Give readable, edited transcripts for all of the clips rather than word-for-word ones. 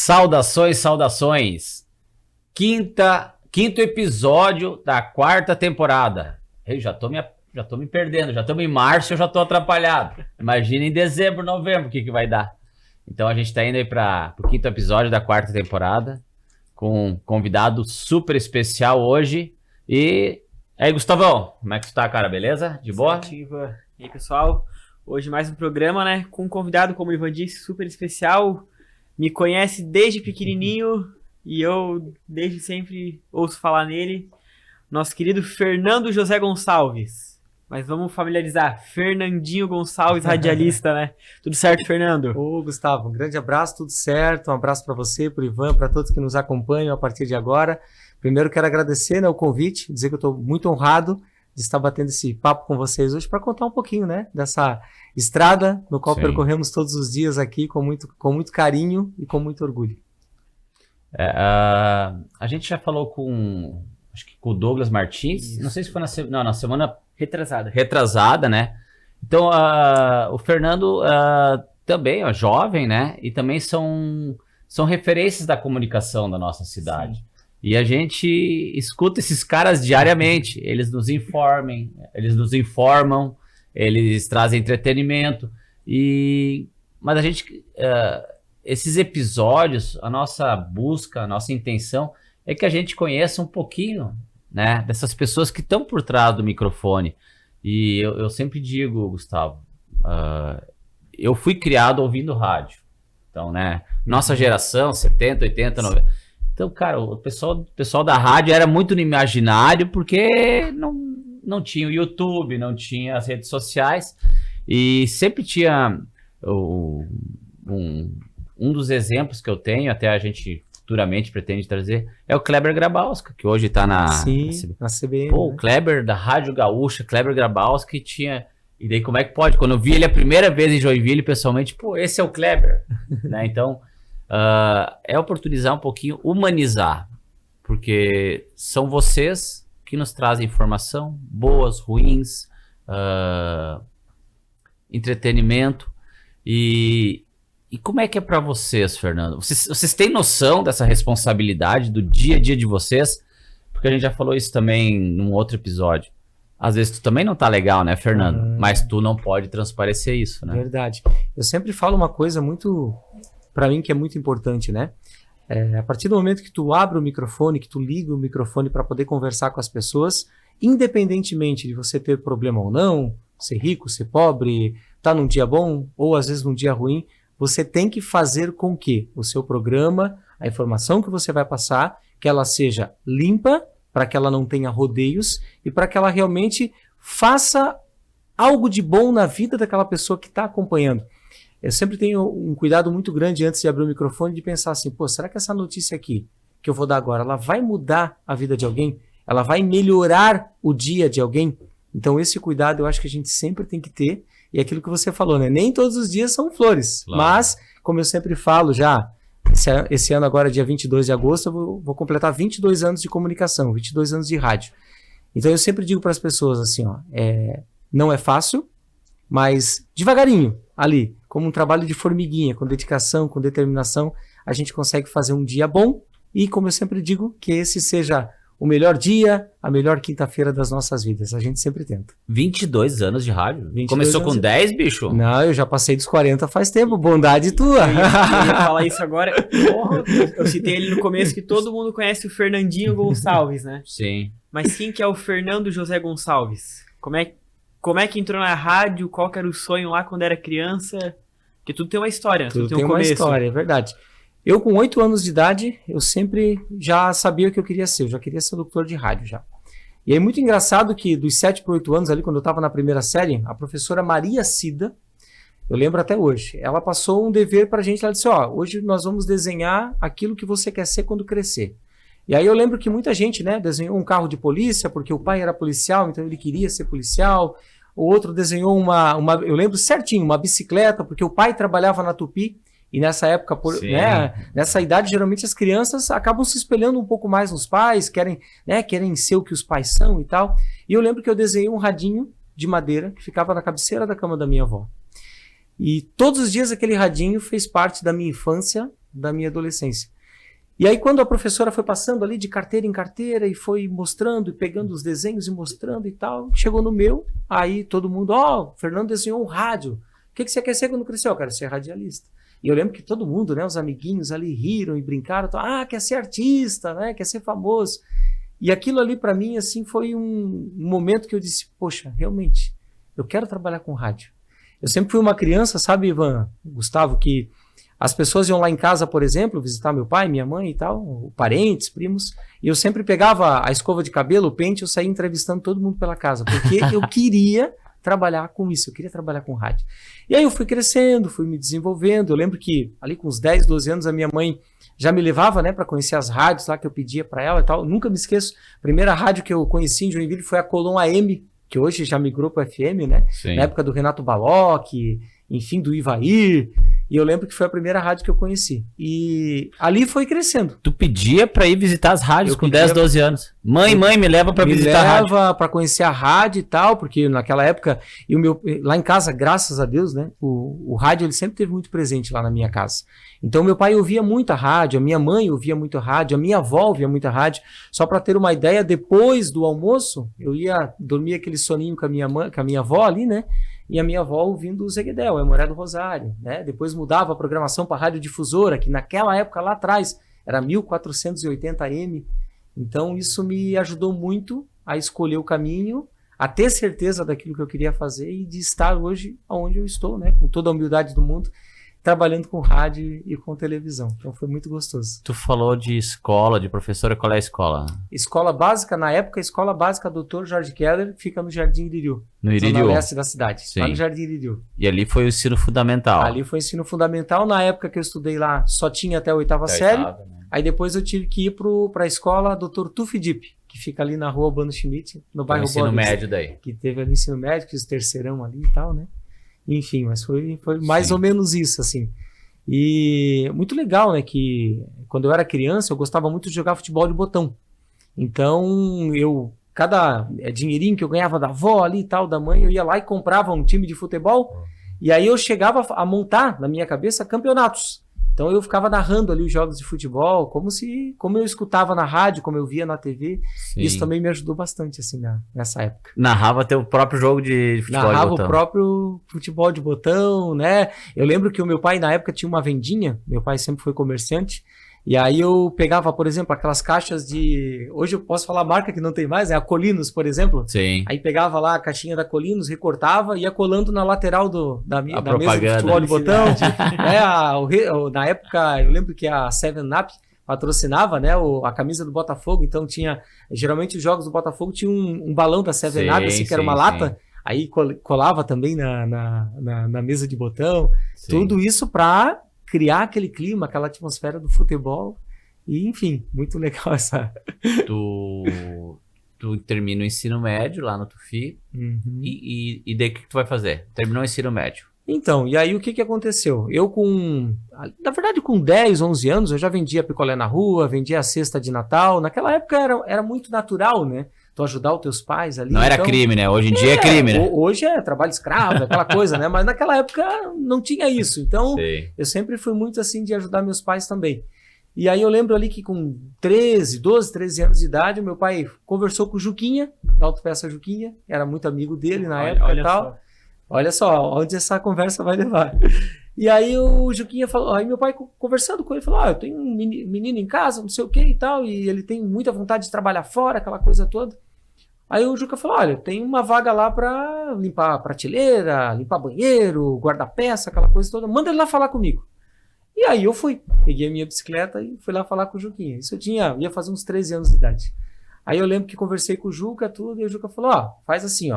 Saudações, saudações. Quinto episódio da quarta temporada. Eu já tô me perdendo, já estamos em março, eu já tô atrapalhado. Imagina em dezembro, novembro, o que vai dar. Então a gente tá indo aí para o quinto episódio da quarta temporada, com um convidado super especial hoje. E aí, Gustavão, como é que tu tá, cara? Beleza? De boa? Ativa. E aí, pessoal, hoje mais um programa, né, com um convidado, como o Ivan disse, super especial. Me conhece desde pequenininho e eu desde sempre ouço falar nele. Nosso querido Fernando José Gonçalves. Mas vamos familiarizar, Fernandinho Gonçalves, radialista, né? Tudo certo, Fernando? Ô, Gustavo, um grande abraço, tudo certo. Um abraço para você, para o Ivan, para todos que nos acompanham a partir de agora. Primeiro quero agradecer, né, o convite, dizer que eu estou muito honrado de estar batendo esse papo com vocês hoje para contar um pouquinho, né, dessa estrada no qual percorremos todos os dias aqui com muito carinho e com muito orgulho. A gente já falou acho que com o Douglas Martins. Isso. Não sei se foi na semana retrasada, né? Então, o Fernando também é jovem, né? E também são referências da comunicação da nossa cidade. Sim. E a gente escuta esses caras diariamente. Eles nos informam, eles trazem entretenimento. Mas a gente, esses episódios, a nossa busca, a nossa intenção é que a gente conheça um pouquinho, né, dessas pessoas que estão por trás do microfone. E eu sempre digo, Gustavo, eu fui criado ouvindo rádio. Então, né, nossa geração, 70, 80, 90... Então, cara, o pessoal da rádio era muito no imaginário porque não tinha o YouTube, não tinha as redes sociais e sempre tinha um dos exemplos que eu tenho, até a gente futuramente pretende trazer, é o Kleber Grabowska, que hoje tá na CBN. Pô, né? O Kleber da Rádio Gaúcha, Kleber Grabowska, tinha... E daí como é que pode? Quando eu vi ele a primeira vez em Joinville, pessoalmente, pô, esse é o Kleber, né? Então... é oportunizar um pouquinho, humanizar, porque são vocês que nos trazem informação, boas, ruins, entretenimento. E como é que é para vocês, Fernando? Vocês têm noção dessa responsabilidade do dia a dia de vocês? Porque a gente já falou isso também num outro episódio. Às vezes tu também não tá legal, né, Fernando? Mas tu não pode transparecer isso, né? Verdade. Eu sempre falo uma coisa muito... para mim que é muito importante, né? A partir do momento que tu abre o microfone, que tu liga o microfone para poder conversar com as pessoas, independentemente de você ter problema ou não, ser rico, ser pobre, tá num dia bom ou às vezes num dia ruim, você tem que fazer com que o seu programa, a informação que você vai passar, que ela seja limpa, para que ela não tenha rodeios e para que ela realmente faça algo de bom na vida daquela pessoa que está acompanhando. Eu sempre tenho um cuidado muito grande antes de abrir o microfone de pensar assim, pô, será que essa notícia aqui que eu vou dar agora, ela vai mudar a vida de alguém? Ela vai melhorar o dia de alguém? Então esse cuidado eu acho que a gente sempre tem que ter, e aquilo que você falou, né? Nem todos os dias são flores, claro. Mas, como eu sempre falo já, esse ano agora, dia 22 de agosto, eu vou completar 22 anos de comunicação, 22 anos de rádio. Então eu sempre digo para as pessoas assim, ó, não é fácil, mas devagarinho, ali, como um trabalho de formiguinha, com dedicação, com determinação, a gente consegue fazer um dia bom e, como eu sempre digo, que esse seja o melhor dia, a melhor quinta-feira das nossas vidas. A gente sempre tenta. 22 anos de rádio? Começou com 10, bicho? Não, eu já passei dos 40 faz tempo, bondade tua. Eu ia falar isso agora. Porra, eu citei ele no começo que todo mundo conhece o Fernandinho Gonçalves, né? Sim. Mas quem que é o Fernando José Gonçalves? Como é que entrou na rádio? Qual que era o sonho lá quando era criança? Porque tudo tem uma história, tudo tem um uma começo. História, é verdade. Eu, com 8 anos de idade, eu sempre já sabia o que eu queria ser. Eu já queria ser locutor de rádio já. E é muito engraçado que dos 7 para 8 anos, ali quando eu estava na primeira série, a professora Maria Cida, eu lembro até hoje, ela passou um dever para a gente. Ela disse, hoje nós vamos desenhar aquilo que você quer ser quando crescer. E aí eu lembro que muita gente, né, desenhou um carro de polícia, porque o pai era policial, então ele queria ser policial. O outro desenhou eu lembro certinho, uma bicicleta, porque o pai trabalhava na Tupi, e nessa época, né, nessa idade, geralmente as crianças acabam se espelhando um pouco mais nos pais, querem ser o que os pais são e tal. E eu lembro que eu desenhei um radinho de madeira que ficava na cabeceira da cama da minha avó. E todos os dias aquele radinho fez parte da minha infância da minha adolescência. E aí quando a professora foi passando ali de carteira em carteira e foi mostrando e pegando os desenhos e mostrando e tal, chegou no meu, aí todo mundo, o Fernando desenhou um rádio. O que você quer ser quando crescer? Eu quero ser radialista. E eu lembro que todo mundo, né, os amiguinhos ali riram e brincaram, quer ser artista, né, quer ser famoso. E aquilo ali para mim, assim, foi um momento que eu disse, poxa, realmente, eu quero trabalhar com rádio. Eu sempre fui uma criança, sabe, Ivan, Gustavo, que as pessoas iam lá em casa, por exemplo, visitar meu pai, minha mãe e tal, parentes, primos, e eu sempre pegava a escova de cabelo, o pente, eu saía entrevistando todo mundo pela casa, porque eu queria trabalhar com isso, eu queria trabalhar com rádio. E aí eu fui crescendo, fui me desenvolvendo, eu lembro que ali com uns 10, 12 anos a minha mãe já me levava, né, para conhecer as rádios lá que eu pedia para ela e tal, nunca me esqueço, a primeira rádio que eu conheci em Joinville foi a Colom AM, que hoje já migrou para FM, né, Sim. na época do Renato Balocchi, enfim, do Ivair, e eu lembro que foi a primeira rádio que eu conheci. E ali foi crescendo. Tu pedia pra ir visitar as rádios com 10, 12 anos. Mãe, me leva pra visitar a rádio. Me leva pra conhecer a rádio e tal, porque naquela época, lá em casa, graças a Deus, né, o rádio ele sempre teve muito presente lá na minha casa. Então meu pai ouvia muita rádio, a minha mãe ouvia muito rádio, a minha avó ouvia muita rádio. Só pra ter uma ideia, depois do almoço, eu ia dormir aquele soninho com a minha avó ali, né? E a minha avó ouvindo o Zeguedel, a Moré do Rosário, né? Depois mudava a programação para a radiodifusora, que naquela época lá atrás era 1480M. Então isso me ajudou muito a escolher o caminho, a ter certeza daquilo que eu queria fazer e de estar hoje onde eu estou, né? Com toda a humildade do mundo, trabalhando com rádio e com televisão. Então foi muito gostoso. Tu falou de escola, de professora, qual é a escola? Escola básica, na época, Escola Básica Dr. Jorge Keller, fica no Jardim Iririú. No Iririú? Zona leste da cidade, Sim. lá no Jardim Iririú. E ali foi o ensino fundamental? Ali foi ensino fundamental. Na época que eu estudei lá, só tinha até a 8ª série. Né? Aí depois eu tive que ir para a escola Dr. Tufidip, que fica ali na rua Urbano Schmidt, no bairro ensino Boa Vista, médio daí. que teve ali ensino médio, fiz terceirão ali e tal, né? Enfim, mas foi mais Sim. ou menos isso, assim. E muito legal, né, que quando eu era criança eu gostava muito de jogar futebol de botão. Então cada dinheirinho que eu ganhava da avó ali e tal, da mãe, eu ia lá e comprava um time de futebol. E aí eu chegava a montar na minha cabeça campeonatos. Então eu ficava narrando ali os jogos de futebol, como eu escutava na rádio, como eu via na TV. Sim. Isso também me ajudou bastante, assim, nessa época. Narrava teu próprio jogo de futebol Narrava de botão. o próprio futebol de botão, né? Eu lembro que o meu pai, na época, tinha uma vendinha. Meu pai sempre foi comerciante. E aí eu pegava, por exemplo, aquelas caixas de... Hoje eu posso falar a marca que não tem mais, né? A Colinos, por exemplo. Sim. Aí pegava lá a caixinha da Colinos, recortava e ia colando na lateral da mesa de futebol de botão. Na época, eu lembro que a 7up patrocinava, né, a camisa do Botafogo, então tinha... Geralmente os jogos do Botafogo tinham um balão da 7up, assim, que era uma lata. Aí colava também na mesa de botão. Sim. Tudo isso para criar aquele clima, aquela atmosfera do futebol. E, enfim, muito legal essa... Tu termina o ensino médio lá no Tufi. Uhum. E daí o que tu vai fazer? Terminou o ensino médio. Então, e aí o que aconteceu? Eu na verdade com 10, 11 anos, eu já vendia picolé na rua, vendia a cesta de Natal. Naquela época era muito natural, né? Tu ajudar os teus pais ali. Não era crime, né? Hoje em dia é crime, né? Hoje é trabalho escravo, aquela coisa, né? Mas naquela época não tinha isso. Então, Sei. eu sempre fui muito assim de ajudar meus pais também. E aí eu lembro ali que com 12, 13 anos de idade, o meu pai conversou com o Juquinha, da Autopeça Juquinha, era muito amigo dele na época e tal. Olha só onde essa conversa vai levar. E aí o Juquinha falou, aí meu pai conversando com ele, falou, eu tenho um menino em casa, não sei o que e tal, e ele tem muita vontade de trabalhar fora, aquela coisa toda. Aí o Juca falou, olha, tem uma vaga lá pra limpar prateleira, limpar banheiro, guarda-peça, aquela coisa toda, manda ele lá falar comigo. E aí eu fui, peguei a minha bicicleta e fui lá falar com o Juquinha. Isso ia fazer uns 13 anos de idade. Aí eu lembro que conversei com o Juca, tudo, e o Juca falou, faz assim,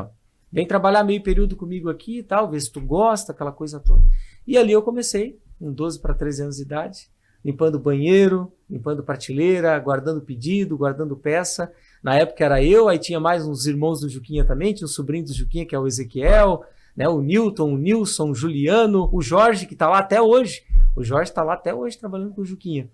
vem trabalhar meio período comigo aqui e tal, ver se tu gosta, aquela coisa toda. E ali eu comecei, com 12 para 13 anos de idade, limpando banheiro, limpando prateleira, guardando pedido, guardando peça. Na época era eu, aí tinha mais uns irmãos do Juquinha também, tinha um sobrinho do Juquinha, que é o Ezequiel, né, o Newton, o Nilson, o Juliano, o Jorge, que está lá até hoje. O Jorge está lá até hoje trabalhando com o Juquinha.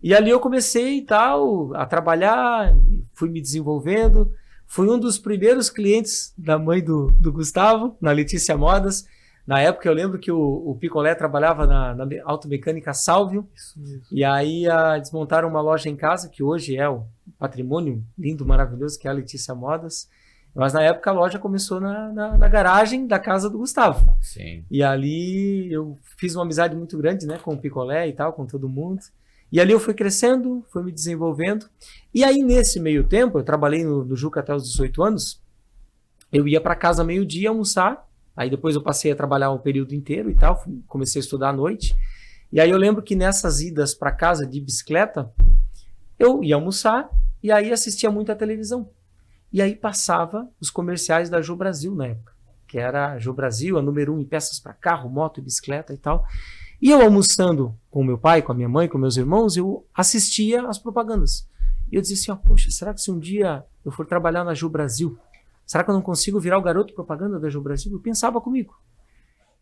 E ali eu comecei e tal, a trabalhar, fui me desenvolvendo. Fui um dos primeiros clientes da mãe do Gustavo, na Letícia Modas. Na época eu lembro que o Picolé trabalhava na automecânica Salvio, Isso mesmo. e aí desmontaram uma loja em casa, que hoje é o patrimônio lindo, maravilhoso, que é a Letícia Modas. Mas na época a loja começou na garagem da casa do Gustavo. Sim. E ali eu fiz uma amizade muito grande, né, com o Picolé e tal, com todo mundo. E ali eu fui crescendo, fui me desenvolvendo. E aí nesse meio tempo, eu trabalhei no Juca até os 18 anos, eu ia para casa meio-dia almoçar. Aí depois eu passei a trabalhar o período inteiro e tal, comecei a estudar à noite. E aí eu lembro que nessas idas para casa de bicicleta, eu ia almoçar e aí assistia muito a televisão. E aí passava os comerciais da Ju Brasil na época, que era a Ju Brasil, a número 1 em peças para carro, moto e bicicleta e tal. E eu almoçando com meu pai, com a minha mãe, com meus irmãos, eu assistia as propagandas. E eu dizia assim, ó, poxa, será que se um dia eu for trabalhar na Ju Brasil, será que eu não consigo virar o garoto propaganda da Ju Brasil? Eu pensava comigo.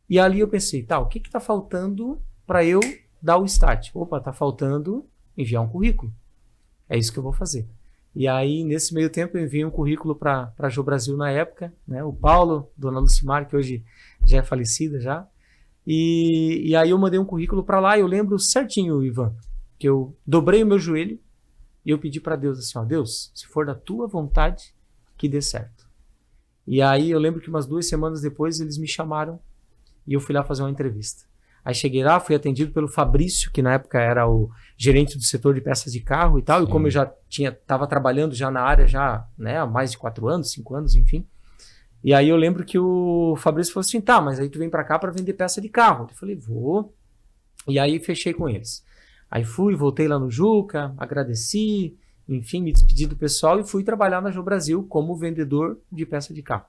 E ali eu pensei, tá, o que está faltando para eu dar o start? Opa, está faltando enviar um currículo. É isso que eu vou fazer. E aí, nesse meio tempo, eu enviei um currículo para a Ju Brasil na época, né? O Paulo, dona Lucimar, que hoje já é falecida já. E aí eu mandei um currículo para lá, eu lembro certinho, Ivan, que eu dobrei o meu joelho e eu pedi para Deus assim, ó, Deus, se for da tua vontade, que dê certo. E aí eu lembro que umas 2 semanas depois eles me chamaram e eu fui lá fazer uma entrevista. Aí cheguei lá, fui atendido pelo Fabrício, que na época era o gerente do setor de peças de carro e tal. Sim. E como eu já estava trabalhando já na área já, né, há mais de 4 anos, 5 anos, enfim. E aí eu lembro que o Fabrício falou assim, tá, mas aí tu vem para cá para vender peça de carro. Eu falei, vou. E aí fechei com eles. Aí fui, voltei lá no Juca, agradeci, enfim, me despedi do pessoal e fui trabalhar na Ju Brasil como vendedor de peça de carro.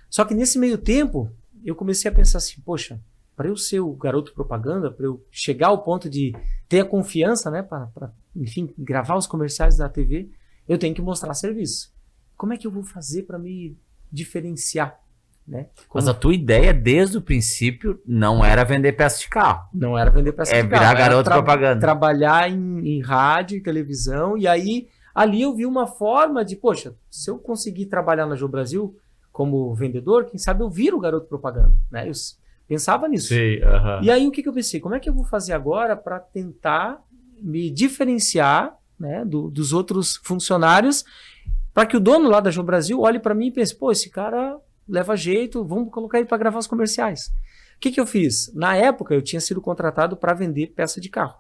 Só que nesse meio tempo, eu comecei a pensar assim, poxa, para eu ser o garoto propaganda, para eu chegar ao ponto de ter a confiança, né, para, enfim, gravar os comerciais da TV, eu tenho que mostrar serviço. Como é que eu vou fazer para me diferenciar? Né? Mas a tua ideia desde o princípio não era vender peça de carro. Não era vender peça de carro. É virar garoto propaganda. Trabalhar em rádio e televisão. E aí, ali eu vi uma forma de, poxa, se eu conseguir trabalhar na Ju Brasil como vendedor, quem sabe eu viro o garoto propaganda. Né? Eu pensava nisso. Sim, E aí o que eu pensei? Como é que eu vou fazer agora para tentar me diferenciar, né, dos outros funcionários, para que o dono lá da Ju Brasil olhe para mim e pense, pô, esse cara leva jeito, vamos colocar ele para gravar os comerciais. O que eu fiz? Na época eu tinha sido contratado para vender peça de carro.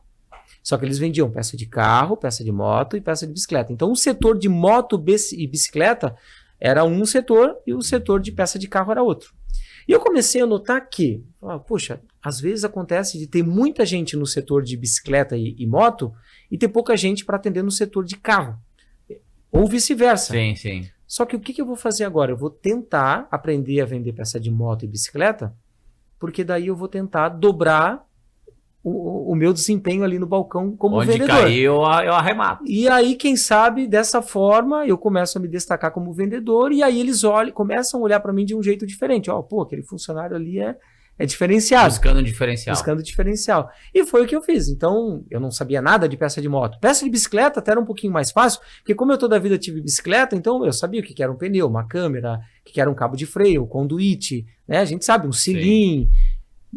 Só que eles vendiam peça de carro, peça de moto e peça de bicicleta. Então o setor de moto e bicicleta era um setor e o setor de peça de carro era outro. E eu comecei a notar que, poxa, às vezes acontece de ter muita gente no setor de bicicleta e moto e ter pouca gente para atender no setor de carro. Ou vice-versa. Sim, sim. Só que o que eu vou fazer agora? Eu vou tentar aprender a vender peça de moto e bicicleta, porque daí eu vou tentar dobrar o meu desempenho ali no balcão como vendedor. Onde cair, eu arremato. E aí, quem sabe, dessa forma, eu começo a me destacar como vendedor e aí eles começam a olhar para mim de um jeito diferente. Ó, pô, aquele funcionário ali é diferenciado. Buscando diferencial. Buscando diferencial. E foi o que eu fiz. Então, eu não sabia nada de peça de moto. Peça de bicicleta até era um pouquinho mais fácil, porque como eu toda a vida tive bicicleta, então eu sabia o que era um pneu, uma câmera, o que era um cabo de freio, conduíte, né? A gente sabe, um cilim,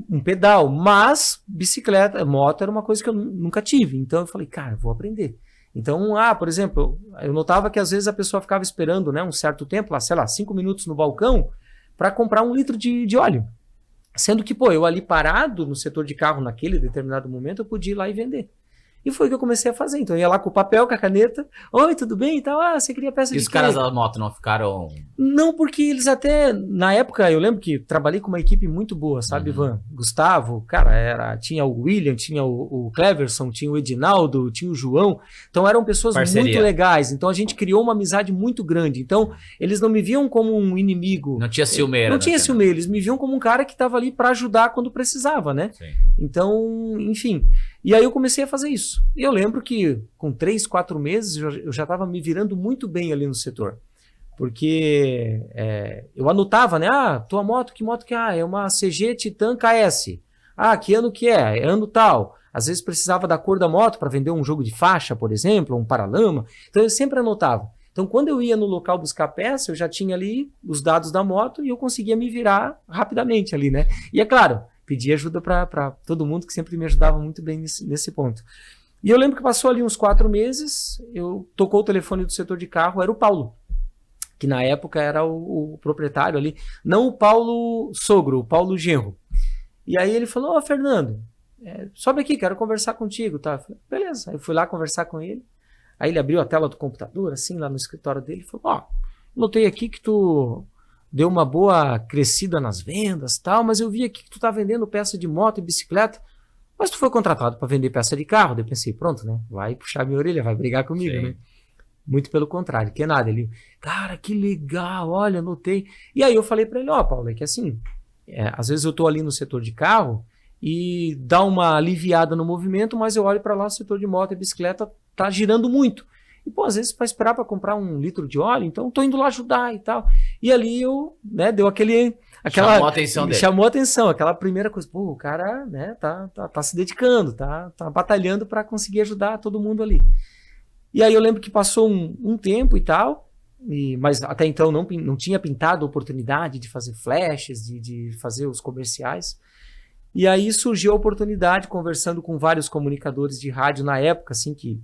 um pedal. Mas bicicleta, moto era uma coisa que eu nunca tive. Então eu falei, cara, eu vou aprender. Então, por exemplo, eu notava que às vezes a pessoa ficava esperando, né, um certo tempo, lá, sei lá, 5 minutos no balcão, para comprar 1 litro de óleo. Sendo que, pô, eu ali parado no setor de carro naquele determinado momento, eu podia ir lá e vender. E foi o que eu comecei a fazer. Então eu ia lá com o papel, com a caneta. Oi, tudo bem? E tal. Você queria peça de quê? E os caras da moto não ficaram... Não, porque eles até... Na época, eu lembro que trabalhei com uma equipe muito boa, sabe, Ivan? Gustavo, cara, tinha o William, tinha o Cleverson, tinha o Edinaldo, tinha o João. Então eram pessoas muito legais. Então a gente criou uma amizade muito grande. Então eles não me viam como um inimigo. Não tinha ciumeira. Não tinha ciumeira. Eles me viam como um cara que estava ali para ajudar quando precisava, né? Sim. Então, enfim... E aí eu comecei a fazer isso. E eu lembro que com 3, 4 meses eu já estava me virando muito bem ali no setor. Porque eu anotava, né? Tua moto, que moto que é? É uma CG Titan KS. Que ano que é? É ano tal. Às vezes precisava da cor da moto para vender um jogo de faixa, por exemplo, um paralama. Então eu sempre anotava. Então, quando eu ia no local buscar peça, eu já tinha ali os dados da moto e eu conseguia me virar rapidamente ali, né? E é claro, pedi ajuda para todo mundo, que sempre me ajudava muito bem nesse ponto. E eu lembro que passou ali uns 4 meses, eu tocou o telefone do setor de carro, era o Paulo, que na época era o proprietário ali, não o Paulo sogro, o Paulo genro. E aí ele falou, Fernando, sobe aqui, quero conversar contigo, tá? Eu falei, beleza. Aí eu fui lá conversar com ele. Aí ele abriu a tela do computador, assim, lá no escritório dele, e falou, notei aqui que tu deu uma boa crescida nas vendas, tal, mas eu vi aqui que tu tá vendendo peça de moto e bicicleta, mas tu foi contratado para vender peça de carro. Daí eu pensei, pronto, né? Vai puxar minha orelha, vai brigar comigo, né? Muito pelo contrário, que nada. Ele, cara, que legal, olha, notei. E aí eu falei para ele, Paulo, é que assim, às vezes eu tô ali no setor de carro e dá uma aliviada no movimento, mas eu olho para lá, o setor de moto e bicicleta tá girando muito. E, pô, às vezes para esperar para comprar 1 litro de óleo, então tô indo lá ajudar e tal. E ali eu, né, deu Chamou a atenção dele. Chamou a atenção, aquela primeira coisa, pô, o cara, né, tá se dedicando, tá batalhando para conseguir ajudar todo mundo ali. E aí eu lembro que passou um tempo e tal, mas até então não tinha pintado a oportunidade de fazer flashes, de fazer os comerciais. E aí surgiu a oportunidade, conversando com vários comunicadores de rádio na época, assim, que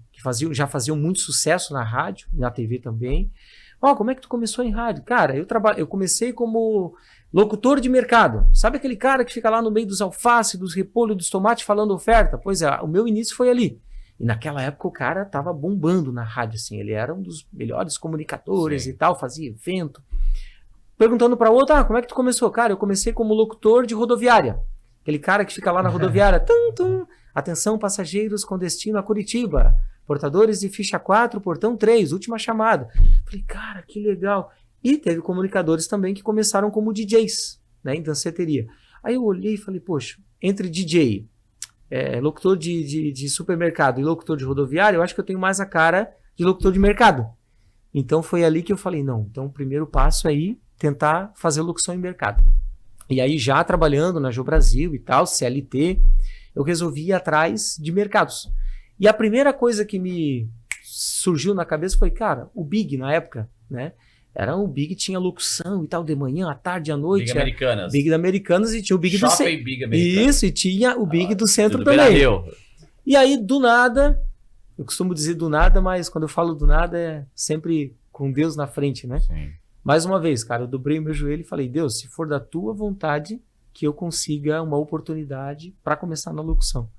já faziam muito sucesso na rádio e na TV também. Como é que tu começou em rádio? Cara, eu comecei como locutor de mercado. Sabe aquele cara que fica lá no meio dos alface, dos repolhos, dos tomates falando oferta? Pois é, o meu início foi ali. E naquela época o cara tava bombando na rádio, assim, ele era um dos melhores comunicadores e tal, fazia evento. Perguntando para outro, como é que tu começou? Cara, eu comecei como locutor de rodoviária. Aquele cara que fica lá na rodoviária, atenção passageiros com destino a Curitiba, portadores de ficha 4, portão 3, última chamada. Falei, cara, que legal. E teve comunicadores também que começaram como DJs, né, em danceteria. Aí eu olhei e falei, poxa, entre DJ, locutor de supermercado e locutor de rodoviária, eu acho que eu tenho mais a cara de locutor de mercado. Então foi ali que eu falei, não, então o primeiro passo é tentar fazer locução em mercado. E aí já trabalhando na Geo Brasil e tal, CLT, eu resolvi ir atrás de mercados. E a primeira coisa que me surgiu na cabeça foi, cara, o Big na época, né? O Big tinha locução e tal, de manhã, à tarde, à noite. Big Americanas. Big da Americanas e tinha o Big do centro. Big Americanas. Isso, e tinha o Big do centro também. E aí, do nada, eu costumo dizer do nada, mas quando eu falo do nada é sempre com Deus na frente, né? Sim. Mais uma vez, cara, eu dobrei meu joelho e falei, Deus, se for da tua vontade, que eu consiga uma oportunidade para começar na locução.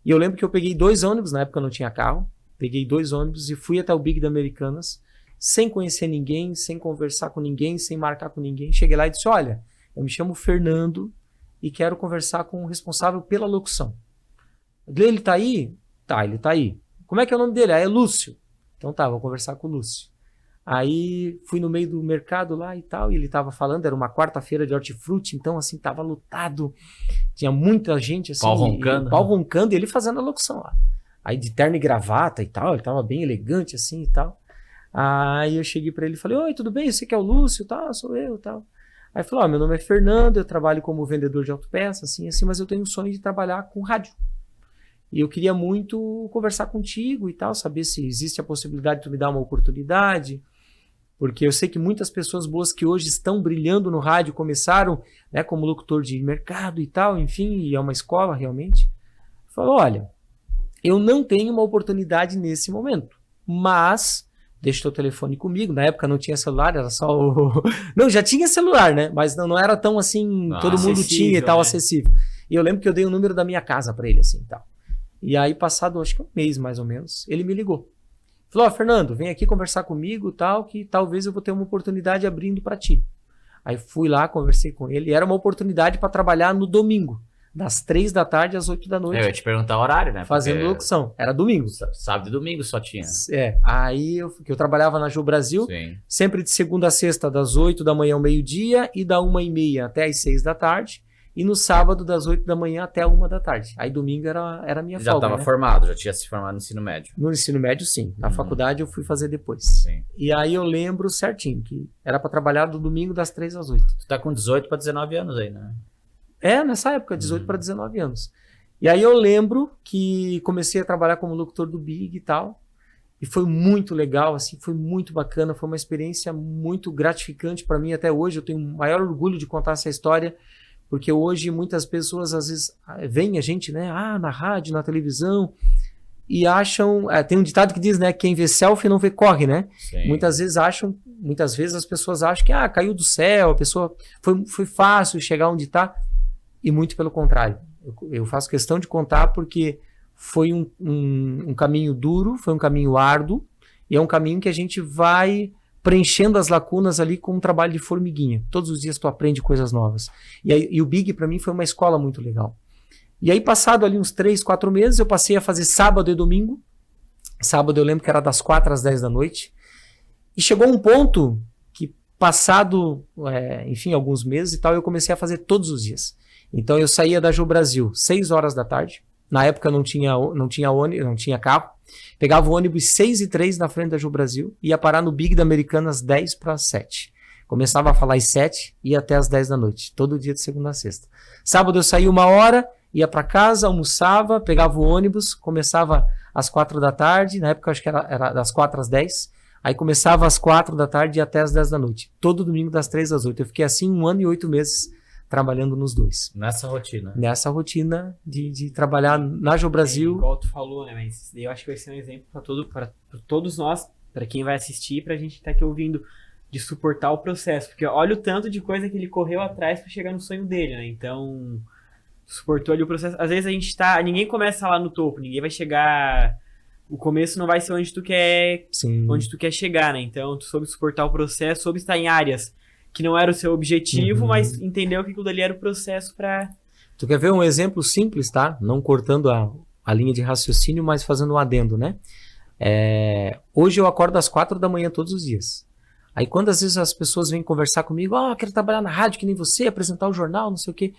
E eu lembro que eu peguei 2 ônibus, na época eu não tinha carro, peguei 2 ônibus e fui até o Big da Americanas, sem conhecer ninguém, sem conversar com ninguém, sem marcar com ninguém. Cheguei lá e disse, olha, eu me chamo Fernando e quero conversar com o responsável pela locução. Ele tá aí? Tá, ele tá aí. Como é que é o nome dele? É Lúcio. Então tá, vou conversar com o Lúcio. Aí fui no meio do mercado lá e tal, e ele tava falando, era uma quarta-feira de hortifruti, então assim, tava lotado, tinha muita gente assim, pau roncando, e ele fazendo a locução lá. Aí de terno e gravata e tal, ele tava bem elegante assim e tal. Aí eu cheguei pra ele e falei, oi, tudo bem? Você que é o Lúcio? Tá, sou eu e tal. Aí ele falou, meu nome é Fernando, eu trabalho como vendedor de autopeças, assim, mas eu tenho um sonho de trabalhar com rádio. E eu queria muito conversar contigo e tal, saber se existe a possibilidade de tu me dar uma oportunidade. Porque eu sei que muitas pessoas boas que hoje estão brilhando no rádio começaram, né, como locutor de mercado e tal, enfim, e é uma escola realmente. Falou, olha, eu não tenho uma oportunidade nesse momento, mas deixa o teu telefone comigo. Na época não tinha celular, era só o... Não, já tinha celular, né? Mas não era tão assim, todo mundo tinha e tal, acessível. E eu lembro que eu dei o número da minha casa para ele, assim, tal. E aí, passado, acho que 1 mês, mais ou menos, ele me ligou. Falou, Fernando, vem aqui conversar comigo, tal, que talvez eu vou ter uma oportunidade abrindo para ti. Aí fui lá, conversei com ele, e era uma oportunidade para trabalhar no domingo, das 3 da tarde às 8 da noite. Eu ia te perguntar o horário, né? Fazendo locução. Era domingo. Sábado e domingo só tinha. Aí eu trabalhava na Geo Brasil, Sim. Sempre de segunda a sexta, das 8 da manhã ao meio-dia, e da 1h30 até as 6 da tarde. E no sábado, das 8 da manhã até a 1 da tarde. Aí domingo era a minha folga. Já estava formado, já tinha se formado no ensino médio. No ensino médio, sim. Na faculdade eu fui fazer depois. Sim. E aí eu lembro certinho que era para trabalhar do domingo das 3 às 8. Tu tá com 18 para 19 anos aí, né? Nessa época, 18 para 19 anos. E aí eu lembro que comecei a trabalhar como locutor do Big e tal. E foi muito legal, assim, foi muito bacana, foi uma experiência muito gratificante para mim até hoje. Eu tenho o maior orgulho de contar essa história, porque hoje muitas pessoas às vezes veem a gente, né, na rádio, na televisão, e acham, tem um ditado que diz, né, quem vê selfie não vê corre, né? Sim. Muitas vezes as pessoas acham que caiu do céu, a pessoa foi fácil chegar onde está, e muito pelo contrário. Eu faço questão de contar porque foi um caminho duro, foi um caminho árduo, e é um caminho que a gente vai preenchendo as lacunas ali com um trabalho de formiguinha. Todos os dias tu aprende coisas novas. E o Big para mim foi uma escola muito legal. E aí passado ali uns 3, 4 meses, eu passei a fazer sábado e domingo. Sábado eu lembro que era das 4 às 10 da noite. E chegou um ponto que passado, enfim, alguns meses e tal, eu comecei a fazer todos os dias. Então eu saía da Ju Brasil 6 horas da tarde. Na época não tinha ônibus, não tinha carro. Pegava o ônibus 6h03 na frente da Ju Brasil, ia parar no Big da Americanas 10 para 7. Começava a falar às 7 e ia até às 10 da noite, todo dia de segunda a sexta. Sábado eu saía 1 hora, ia para casa, almoçava, pegava o ônibus, começava às 4 da tarde, na época eu acho que era das 4 às 10, aí começava às 4 da tarde e ia até às 10 da noite. Todo domingo das 3 às 8. Eu fiquei assim 1 ano e 8 meses trabalhando nos dois. Nessa rotina. Nessa rotina de trabalhar na Ju Brasil. Igual tu falou, né? Mas eu acho que vai ser um exemplo para todos nós, para quem vai assistir, pra gente estar aqui ouvindo, de suportar o processo. Porque olha o tanto de coisa que ele correu atrás para chegar no sonho dele, né? Então, suportou ali o processo. Às vezes ninguém começa lá no topo, ninguém vai chegar. O começo não vai ser onde tu quer, onde tu quer chegar, né? Então, tu soube suportar o processo, soube estar em áreas que não era o seu objetivo, mas entendeu que aquilo dali era o processo para... Tu quer ver um exemplo simples, tá? Não cortando a linha de raciocínio, mas fazendo um adendo, né? Hoje eu acordo às 4 da manhã todos os dias. Aí quando às vezes as pessoas vêm conversar comigo, quero trabalhar na rádio que nem você, apresentar o jornal, não sei o quê.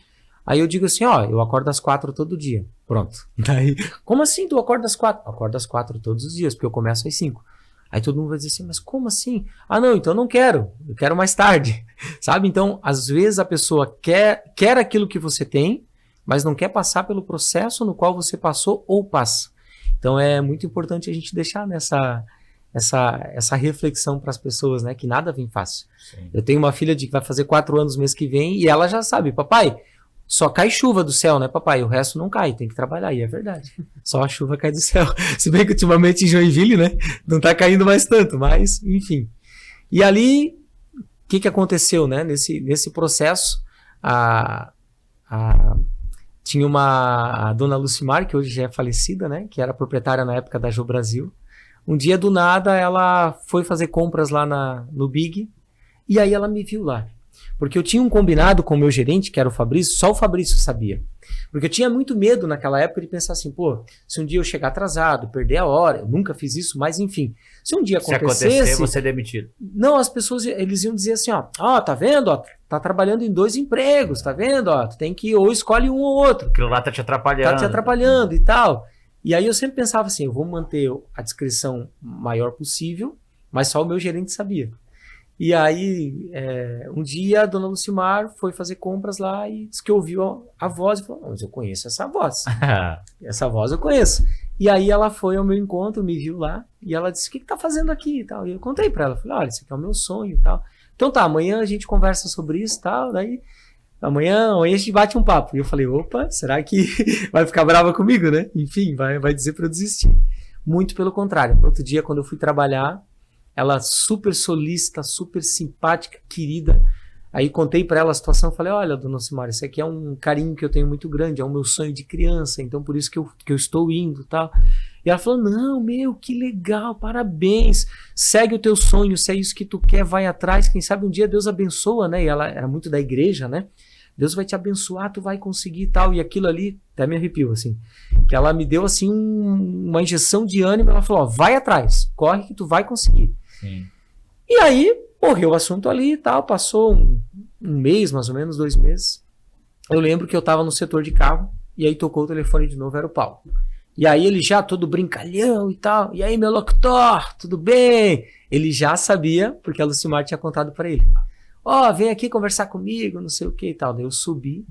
Aí eu digo assim, eu acordo às 4 todo dia. Pronto. Daí, como assim tu acorda às 4? Eu acordo às 4 todos os dias, porque eu começo às 5. Aí todo mundo vai dizer assim, mas como assim? Não, então eu não quero, eu quero mais tarde, sabe? Então, às vezes a pessoa quer aquilo que você tem, mas não quer passar pelo processo no qual você passou ou passa. Então é muito importante a gente deixar essa reflexão para as pessoas, né? Que nada vem fácil. Sim. Eu tenho uma filha que vai fazer 4 anos mês que vem e ela já sabe, papai, só cai chuva do céu, né, papai? O resto não cai, tem que trabalhar. E é verdade. Só a chuva cai do céu. Se bem que ultimamente em Joinville, né, não tá caindo mais tanto, mas, enfim. E ali, o que aconteceu, né? Nesse processo, tinha a dona Lucimar, que hoje já é falecida, né, que era proprietária na época da Ju Brasil. Um dia, do nada, ela foi fazer compras lá no Big, e aí ela me viu lá. Porque eu tinha um combinado com o meu gerente, que era o Fabrício, só o Fabrício sabia. Porque eu tinha muito medo naquela época de pensar assim, se um dia eu chegar atrasado, perder a hora, eu nunca fiz isso, mas enfim, se um dia acontecesse... Se acontecer, você é demitido. Não, as pessoas, eles iam dizer assim, tá vendo, tá trabalhando em 2 empregos, tá vendo, tu tem que, ou escolhe um ou outro. Aquilo lá tá te atrapalhando. Tá te atrapalhando e tal. E aí eu sempre pensava assim, eu vou manter a discrição maior possível, mas só o meu gerente sabia. E aí, um dia a dona Lucimar foi fazer compras lá e disse que ouviu a voz e falou, mas eu conheço essa voz. Essa voz eu conheço. E aí ela foi ao meu encontro, me viu lá, e ela disse, o que tá fazendo aqui e tal? E eu contei pra ela, falei, olha, isso aqui é o meu sonho e tal. Então tá, amanhã a gente conversa sobre isso e tal, daí amanhã a gente bate um papo. E eu falei, opa, será que vai ficar brava comigo, né? Enfim, vai dizer pra eu desistir. Muito pelo contrário. Outro dia, quando eu fui trabalhar, ela super solícita, super simpática, querida. Aí contei para ela a situação, falei, olha, dona Simara, isso aqui é um carinho que eu tenho muito grande, é o meu sonho de criança, então por isso que eu estou indo, tal. E ela falou, não, que legal, parabéns, segue o teu sonho, se é isso que tu quer, vai atrás, quem sabe um dia Deus abençoa, né? E ela era muito da igreja, né? Deus vai te abençoar, tu vai conseguir e tal. E aquilo ali, até me arrepio, assim. Que ela me deu, assim, uma injeção de ânimo. Ela falou, vai atrás, corre que tu vai conseguir. Sim. E aí, morreu o assunto ali e tal. Passou um mês, mais ou menos, 2 meses. Eu lembro que eu tava no setor de carro. E aí tocou o telefone de novo, era o Paulo. E aí ele já todo brincalhão e tal. E aí, meu locutor, tudo bem? Ele já sabia, porque a Lucimar tinha contado pra ele. Vem aqui conversar comigo, não sei o que e tal. Daí eu subi.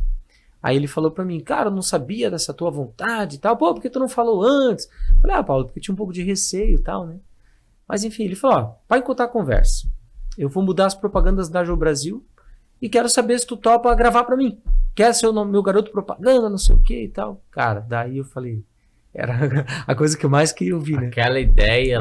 Aí ele falou pra mim, cara, eu não sabia dessa tua vontade e tal. Por que tu não falou antes? Eu falei, Paulo, porque eu tinha um pouco de receio e tal, né? Mas enfim, ele falou, ó, para encurtar a conversa, eu vou mudar as propagandas da Joe Brasil e quero saber se tu topa gravar para mim. Quer ser o meu garoto propaganda, não sei o que e tal. Cara, daí eu falei, era a coisa que eu mais queria ouvir, né? Aquela ideia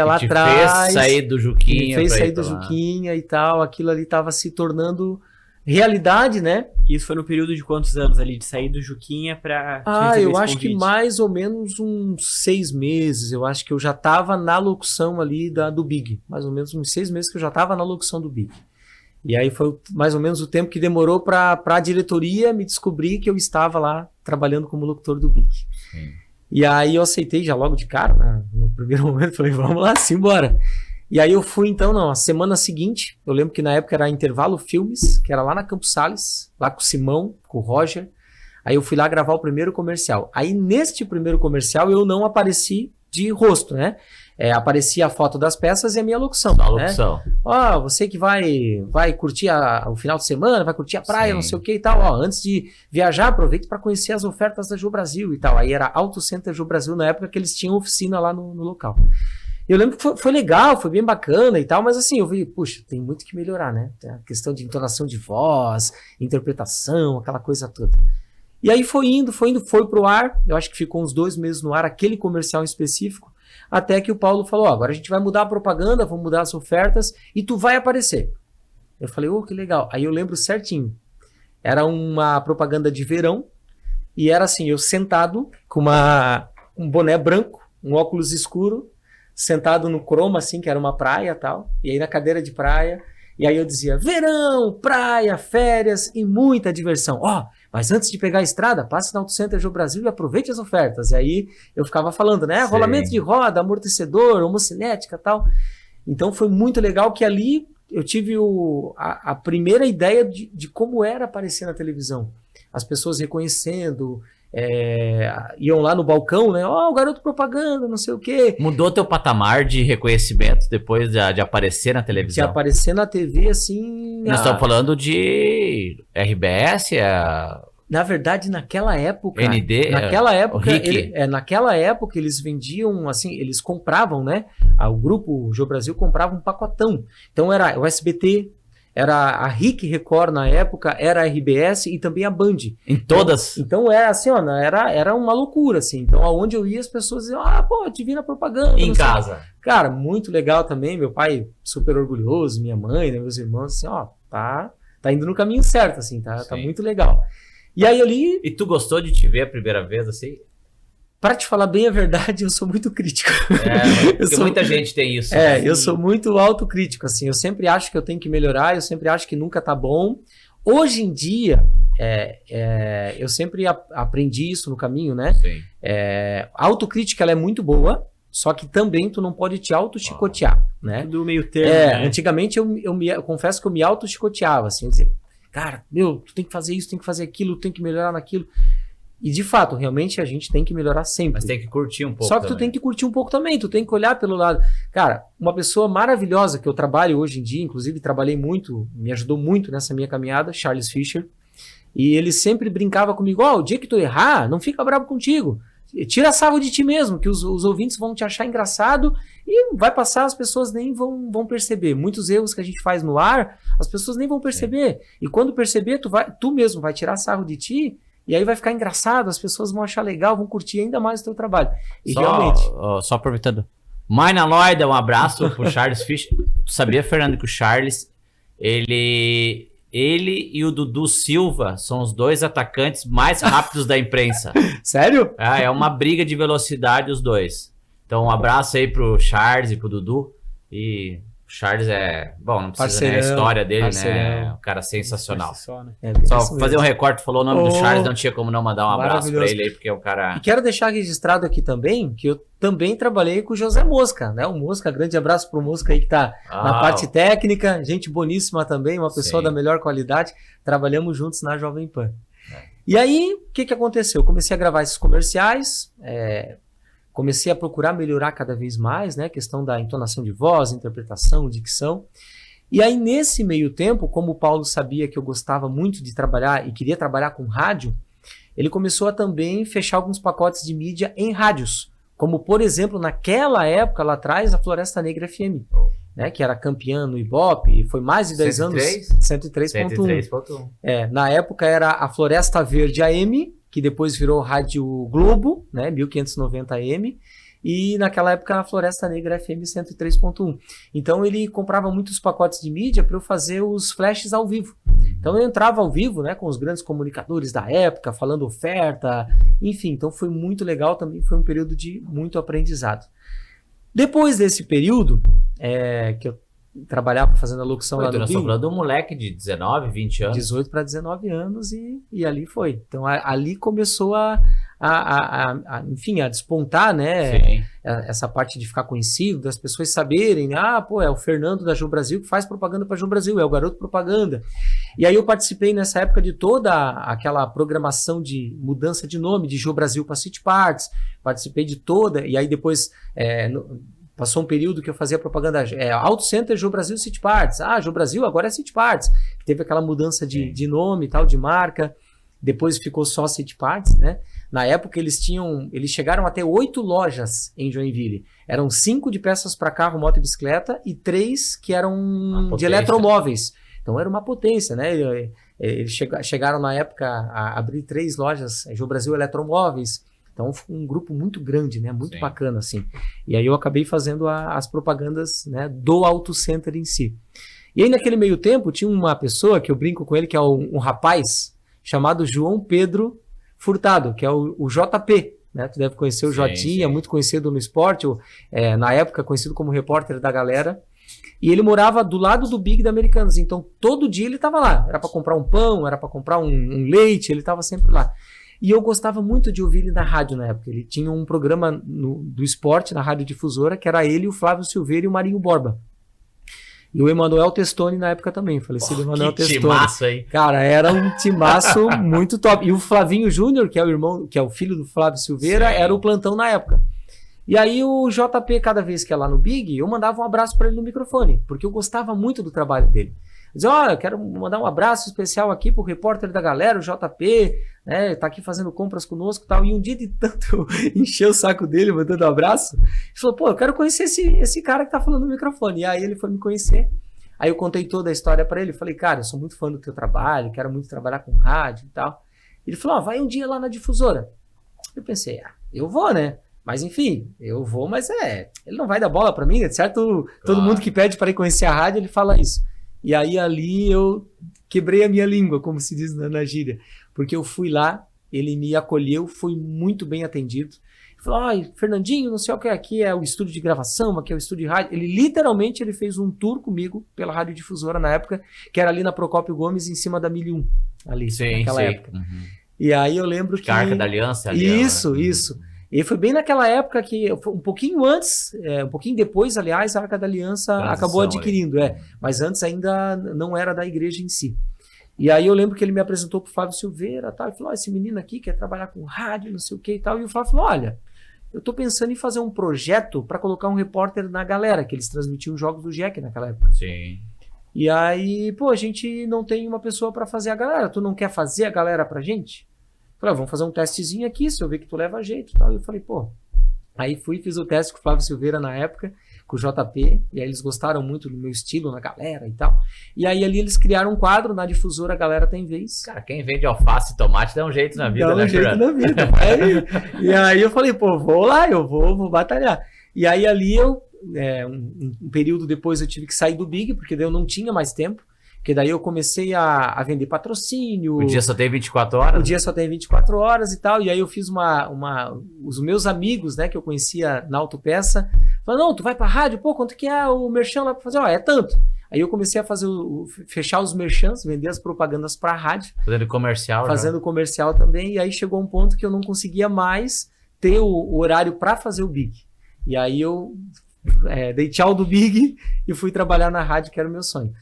lá que te atrás, fez sair do Juquinha. me fez sair do Juquinha e tal, aquilo ali tava se tornando realidade, né? Isso foi no período de quantos anos ali, de sair do Juquinha pra... eu acho que mais ou menos uns 6 meses, eu acho que eu já tava na locução ali do Big, mais ou menos uns 6 meses que eu já tava na locução do Big. E aí foi mais ou menos o tempo que demorou para a diretoria me descobrir que eu estava lá trabalhando como locutor do Big. Sim. E aí eu aceitei já logo de cara, né? No primeiro momento, falei, vamos lá, simbora. E aí eu fui então, a semana seguinte, eu lembro que na época era Intervalo Filmes, que era lá na Campos Sales, lá com o Simão, com o Roger. Aí eu fui lá gravar o primeiro comercial. Aí neste primeiro comercial eu não apareci de rosto, né? Aparecia a foto das peças e a minha locução. Só a locução. Ó, você que vai curtir o final de semana, vai curtir a praia, não sei o que e tal. Ó, antes de viajar, aproveite para conhecer as ofertas da Joe Brasil e tal. Aí era Auto Center Joe Brasil na época que eles tinham oficina lá no local. Eu lembro que foi legal, foi bem bacana e tal, mas assim, eu vi, puxa, tem muito que melhorar, né? Tem a questão de entonação de voz, interpretação, aquela coisa toda. E aí foi pro ar, eu acho que ficou uns 2 meses no ar, aquele comercial em específico, até que o Paulo falou, agora a gente vai mudar a propaganda, vamos mudar as ofertas e tu vai aparecer. Eu falei, que legal. Aí eu lembro certinho, era uma propaganda de verão e era assim, eu sentado com um boné branco, um óculos escuro, sentado no croma, assim, que era uma praia e tal, e aí na cadeira de praia, e aí eu dizia, verão, praia, férias e muita diversão. Mas antes de pegar a estrada, passe na Auto Center Joe Brasil e aproveite as ofertas. E aí eu ficava falando, né, rolamento de roda, amortecedor, homocinética e tal. Então foi muito legal que ali eu tive a primeira ideia de como era aparecer na televisão. As pessoas reconhecendo... iam lá no balcão, né? O garoto propaganda, não sei o quê. Mudou teu patamar de reconhecimento depois de aparecer na televisão? De aparecer na TV, assim... Nós estamos falando de RBS, Na verdade, naquela época... ND? Naquela época, eles vendiam, assim, eles compravam, né? O grupo Joe Brasil comprava um pacotão. Então, era o SBT... Era a RIC Record na época, era a RBS e também a Band. Em todas? Então era assim, era uma loucura, assim. Então aonde eu ia as pessoas diziam, te vi na propaganda. Em casa? Cara, muito legal também, meu pai super orgulhoso, minha mãe, né, meus irmãos, assim, tá indo no caminho certo, assim, tá muito legal. E aí ali... E tu gostou de te ver a primeira vez, assim? Pra te falar bem a verdade, eu sou muito crítico. Porque muita gente tem isso. Eu sou muito autocrítico, assim. Eu sempre acho que eu tenho que melhorar, eu sempre acho que nunca tá bom. Hoje em dia, eu sempre aprendi isso no caminho, né? Sim. A autocrítica, ela é muito boa, só que também tu não pode te auto-chicotear, né? Do meio termo, né? Antigamente eu confesso que eu me auto-chicoteava, assim. Eu dizia, cara, tu tem que fazer isso, tem que fazer aquilo, tem que melhorar naquilo. E de fato, realmente a gente tem que melhorar sempre. Mas tem que curtir um pouco. Só que tu tem que curtir um pouco também, tu tem que olhar pelo lado. Cara, uma pessoa maravilhosa que eu trabalho hoje em dia, inclusive trabalhei muito, me ajudou muito nessa minha caminhada, Charles Fischer. E ele sempre brincava comigo, o dia que tu errar, não fica bravo contigo. Tira sarro de ti mesmo, que os ouvintes vão te achar engraçado e vai passar, as pessoas nem vão perceber. Muitos erros que a gente faz no ar, as pessoas nem vão perceber. E quando perceber, tu mesmo vai tirar sarro de ti. E aí vai ficar engraçado, as pessoas vão achar legal, vão curtir ainda mais o teu trabalho. E realmente... Só aproveitando. Maina Lloyd, um abraço pro Charles Fischer. Tu sabia, Fernando, que o Charles, ele e o Dudu Silva são os 2 atacantes mais rápidos da imprensa. Sério? É uma briga de velocidade os 2. Então um abraço aí pro Charles e pro Dudu. E... Charles não precisa nem a história dele, né? Um cara sensacional. Só, né? Só fazer um recorte, falou o nome do Charles, não tinha como não mandar um abraço pra ele aí, porque é um cara... E quero deixar registrado aqui também, que eu também trabalhei com o José Mosca, né? O Mosca, grande abraço pro Mosca aí que tá na parte técnica, gente boníssima também, uma pessoa da melhor qualidade, trabalhamos juntos na Jovem Pan. E aí, o que aconteceu? Eu comecei a gravar esses comerciais, comecei a procurar melhorar cada vez mais, né? Questão da entonação de voz, interpretação, dicção. E aí, nesse meio tempo, como o Paulo sabia que eu gostava muito de trabalhar e queria trabalhar com rádio, ele começou a também fechar alguns pacotes de mídia em rádios, Como, por exemplo, naquela época, lá atrás, a Floresta Negra FM, né, que era campeã no Ibope, foi mais de 10 anos. 103.1. 103.1. Na época era a Floresta Verde AM, que depois virou Rádio Globo, né, 1590 AM, e naquela época a Floresta Negra FM 103.1. Então ele comprava muitos pacotes de mídia para eu fazer os flashes ao vivo. Então eu entrava ao vivo, né, com os grandes comunicadores da época, falando oferta, enfim, então foi muito legal também, foi um período de muito aprendizado. Depois desse período, que eu trabalhava fazendo a locução lá no Nós Big, estamos falando de um moleque de 19, 20 anos. 18 para 19 anos e ali foi. Então ali começou enfim, a despontar, né? Sim. Essa parte de ficar conhecido, das pessoas saberem, né? Pô, é o Fernando da Jô Brasil que faz propaganda para Jô Brasil, é o garoto propaganda. E aí eu participei nessa época de toda aquela programação de mudança de nome, de Jô Brasil para City Parts, participei de toda, e aí depois passou um período que eu fazia propaganda Auto Center Jô Brasil City Parts. Jô Brasil agora é City Parts. Teve aquela mudança de nome e tal, de marca. Depois ficou só City Parts, né? Na época eles chegaram a ter 8 lojas em Joinville. Eram 5 de peças para carro, moto e bicicleta e 3 que eram de eletromóveis. Então era uma potência, né? Eles chegaram na época a abrir 3 lojas, Jô Brasil Eletromóveis. Então foi um grupo muito grande, né? Muito bacana, assim. E aí eu acabei fazendo as propagandas, né, do Auto Center em si. E aí naquele meio tempo tinha uma pessoa que eu brinco com ele, que é um rapaz chamado João Pedro Furtado, que é o JP, né? Tu deve conhecer o Jotinha, muito conhecido no esporte, na época conhecido como repórter da galera. E ele morava do lado do Big da Americanas, então todo dia ele estava lá. Era para comprar um pão, era para comprar um leite, ele estava sempre lá. E eu gostava muito de ouvir ele na rádio na época. Ele tinha um programa do esporte na Rádio Difusora, que era ele, o Flávio Silveira e o Marinho Borba. E o Emanuel Testoni na época também, falecido Emanuel Testoni. Timaço aí. Cara, era um timaço muito top. E o Flavinho Júnior, que é o filho do Flávio Silveira, era o plantão na época. E aí o JP, cada vez que ia lá no Big, eu mandava um abraço para ele no microfone, porque eu gostava muito do trabalho dele. Eu dizia, eu quero mandar um abraço especial aqui pro repórter da galera, o JP, né, tá aqui fazendo compras conosco e tal. E um dia de tanto encher o saco dele, mandando um abraço, ele falou, pô, eu quero conhecer esse cara que tá falando no microfone. E aí ele foi me conhecer. Aí eu contei toda a história para ele, falei, cara, eu sou muito fã do teu trabalho, quero muito trabalhar com rádio e tal. Ele falou, vai um dia lá na Difusora. Eu pensei, eu vou, né? Mas enfim, eu vou, mas ele não vai dar bola para mim, né? Certo? Todo mundo que pede para ir conhecer a rádio, ele fala isso. E aí ali eu quebrei a minha língua, como se diz na gíria, porque eu fui lá, ele me acolheu, fui muito bem atendido. Ele falou, Fernandinho, não sei o que aqui é o estúdio de gravação, aqui é o estúdio de rádio. Ele literalmente fez um tour comigo pela Rádio Difusora na época, que era ali na Procópio Gomes, em cima da 1001, ali, naquela época. Uhum. E aí eu lembro que... Arca da Aliança ali. Isso. E foi bem naquela época que, um pouquinho antes, um pouquinho depois, aliás, a Arca da Aliança acabou adquirindo, mas antes ainda não era da igreja em si. E aí eu lembro que ele me apresentou pro Flávio Silveira, tal, e falou, esse menino aqui quer trabalhar com rádio, não sei o que e tal, e o Flávio falou, olha, eu tô pensando em fazer um projeto para colocar um repórter na galera, que eles transmitiam jogos do Jack naquela época. Sim. E aí, a gente não tem uma pessoa para fazer a galera, tu não quer fazer a galera pra gente? Falei, vamos fazer um testezinho aqui, se eu ver que tu leva jeito e tal. E eu falei, Aí fiz o teste com o Flávio Silveira na época, com o JP, e aí eles gostaram muito do meu estilo na galera e tal. E aí ali eles criaram um quadro na Difusora, a galera tem vez. Cara, quem vende alface e tomate dá um jeito na vida, né, Dá um jeito na vida. E aí eu falei, vou lá, eu vou batalhar. E aí ali um período depois eu tive que sair do Big, porque daí eu não tinha mais tempo. Porque daí eu comecei a vender patrocínio. O dia só tem 24 horas? O dia só tem 24 horas e tal. E aí eu fiz os meus amigos, né, que eu conhecia na autopeça, falaram, não, tu vai pra rádio? Quanto que é o merchan lá pra fazer? É tanto. Aí eu comecei a fazer fechar os merchans, vender as propagandas pra rádio. Fazendo comercial. Fazendo comercial também. E aí chegou um ponto que eu não conseguia mais ter o horário pra fazer o Big. E aí eu dei tchau do Big e fui trabalhar na rádio, que era o meu sonho.